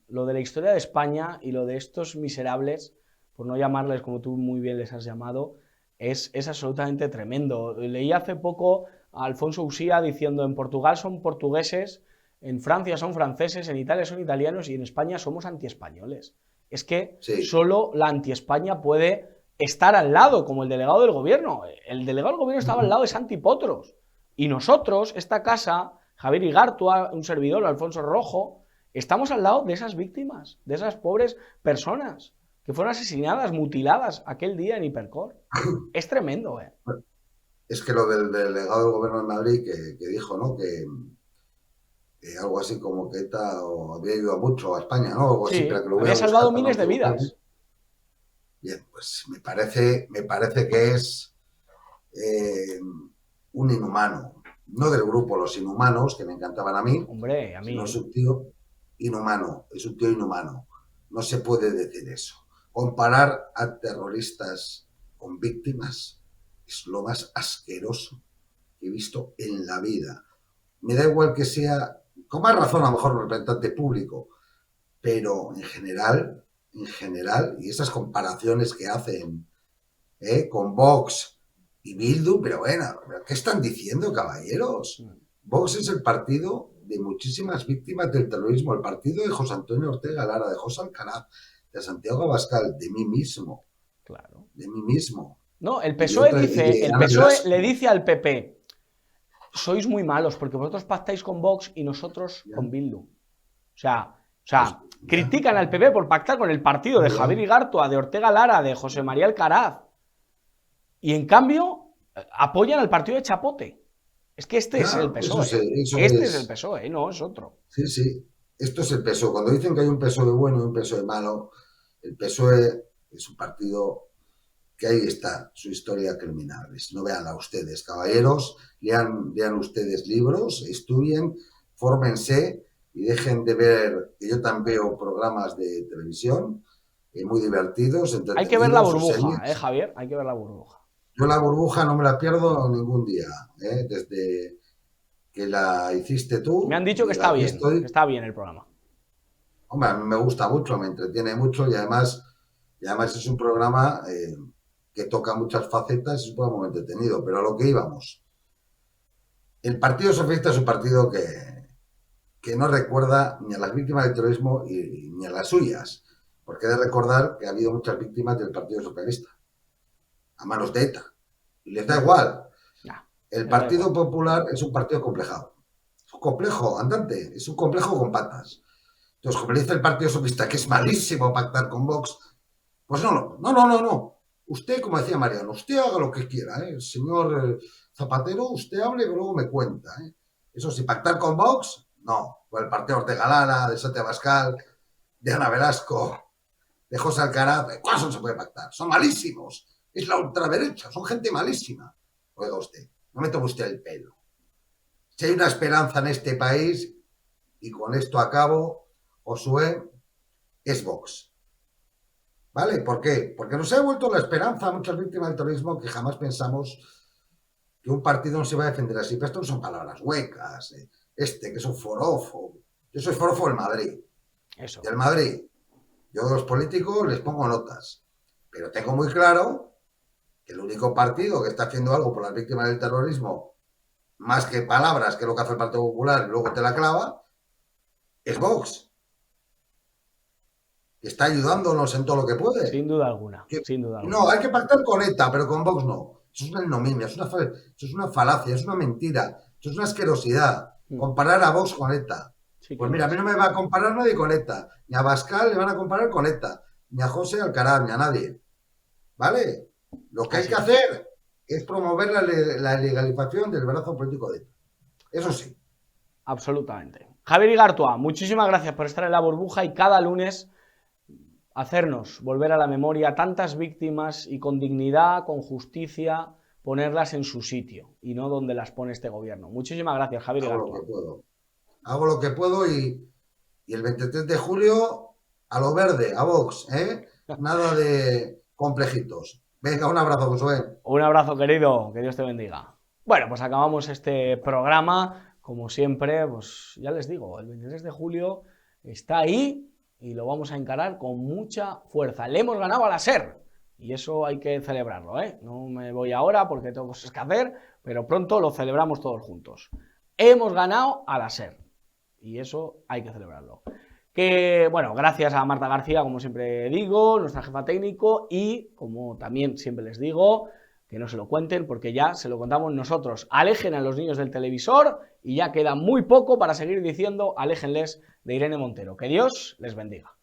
lo de la historia de España y lo de estos miserables, por no llamarles como tú muy bien les has llamado, es absolutamente tremendo. Leí hace poco a Alfonso Usía diciendo: en Portugal son portugueses, en Francia son franceses, en Italia son italianos y en España somos antiespañoles. Es que solo la antiespaña puede estar al lado, como el delegado del gobierno. El delegado del gobierno estaba al lado de Santi Potros. Y nosotros, esta casa, Javier Igartua, un servidor, Alfonso Rojo, estamos al lado de esas víctimas, de esas pobres personas que fueron asesinadas, mutiladas aquel día en Hipercor. Es tremendo, ¿eh? Es que lo del delegado del gobierno de Madrid que dijo, ¿no? Que algo así como que ETA había ayudado mucho a España, ¿no? Algo sí, así, para que lo había salvado miles de vidas. Bien, pues me parece que es un inhumano, no del grupo Los Inhumanos, que me encantaban a mí. Hombre, a mí. Sino es un tío inhumano, es un tío inhumano. No se puede decir eso. Comparar a terroristas con víctimas es lo más asqueroso que he visto en la vida. Me da igual que sea, con más razón a lo mejor un representante público, pero en general, y esas comparaciones que hacen con Vox y Bildu, pero bueno, ¿qué están diciendo, caballeros? Vox es el partido de muchísimas víctimas del terrorismo, el partido de José Antonio Ortega Lara, de José Alcaraz, de Santiago Abascal, de mí mismo. Claro. De mí mismo. No, el PSOE le dice al PP: sois muy malos porque vosotros pactáis con Vox y nosotros con Bildu. O sea, critican al PP por pactar con el partido de Javier Igartua, de Ortega Lara, de José María Alcaraz. Y en cambio, apoyan al partido de Chapote. Es que este es el PSOE. Este es el PSOE, no es otro. Sí, sí. Esto es el PSOE. Cuando dicen que hay un PSOE bueno y un PSOE malo, el PSOE es un partido que ahí está su historia criminal. No veanla ustedes, caballeros. Lean ustedes libros, estudien, fórmense y dejen de ver, que yo también veo programas de televisión muy divertidos. Hay que ver La Burbuja, Javier, hay que ver La Burbuja. Yo La Burbuja no me la pierdo ningún día, desde que la hiciste tú. Me han dicho que está bien, que está bien el programa. Hombre, a mí me gusta mucho, me entretiene mucho y además es un programa que toca muchas facetas y es un programa muy entretenido, pero a lo que íbamos. El Partido Socialista es un partido que no recuerda ni a las víctimas del terrorismo ni a las suyas, porque he de recordar que ha habido muchas víctimas del Partido Socialista a manos de ETA, y les da igual. El Partido Popular es un partido complejado, es un complejo andante, es un complejo con patas. Entonces, como le dice el Partido Socialista que es malísimo pactar con Vox, pues no. Usted, como decía Mariano, usted haga lo que quiera, el señor Zapatero, usted hable y luego me cuenta. Eso sí, pactar con Vox, no. Con el partido Ortega Lara, de Santiago Abascal, de Ana Velasco, de José Alcaraz, ¿cuál no se puede pactar? Son malísimos. Es la ultraderecha, son gente malísima. Oiga usted, no me tome usted el pelo. Si hay una esperanza en este país, y con esto acabo, Josué, es Vox. ¿Vale? ¿Por qué? Porque nos ha devuelto la esperanza a muchas víctimas del terrorismo que jamás pensamos que un partido no se va a defender así. Pero esto no son palabras huecas. Que es un forofo. Yo soy forofo del Madrid. Eso. Del Madrid. Yo a los políticos les pongo notas. Pero tengo muy claro que el único partido que está haciendo algo por las víctimas del terrorismo, más que palabras, que es lo que hace el Partido Popular y luego te la clava, es Vox. Que está ayudándonos en todo lo que puede. Sin duda alguna, Que, sin duda alguna. no, hay que pactar con ETA, pero con Vox no. Eso es una ignominia, eso es una falacia, es una mentira, eso es una asquerosidad. Comparar a Vox con ETA. Sí, Pues mira, a mí no me va a comparar nadie con ETA. Ni a Abascal le van a comparar con ETA. Ni a José Alcaraz, ni a nadie. ¿Vale? Lo que hay que hacer es promover la legalización del brazo político de ETA. Eso sí. Absolutamente. Javier Igartua, muchísimas gracias por estar en La Burbuja y cada lunes hacernos volver a la memoria tantas víctimas y con dignidad, con justicia, ponerlas en su sitio y no donde las pone este gobierno. Muchísimas gracias, Javier Hago Igartua. lo que puedo. Hago lo que puedo y el 23 de julio a lo verde, a Vox, ¿eh? Nada de complejitos. Venga, un abrazo, Josué. Un abrazo, querido, que Dios te bendiga. Bueno, pues acabamos este programa, como siempre, pues ya les digo, el 23 de julio está ahí y lo vamos a encarar con mucha fuerza. Le hemos ganado a la SER y eso hay que celebrarlo, ¿eh? No me voy ahora porque tengo cosas que hacer, pero pronto lo celebramos todos juntos. Hemos ganado a la SER y eso hay que celebrarlo. Que, bueno, gracias a Marta García, como siempre digo, nuestra jefa técnico, y como también siempre les digo, que no se lo cuenten porque ya se lo contamos nosotros. Alejen a los niños del televisor y ya queda muy poco para seguir diciendo aléjenles de Irene Montero. Que Dios les bendiga.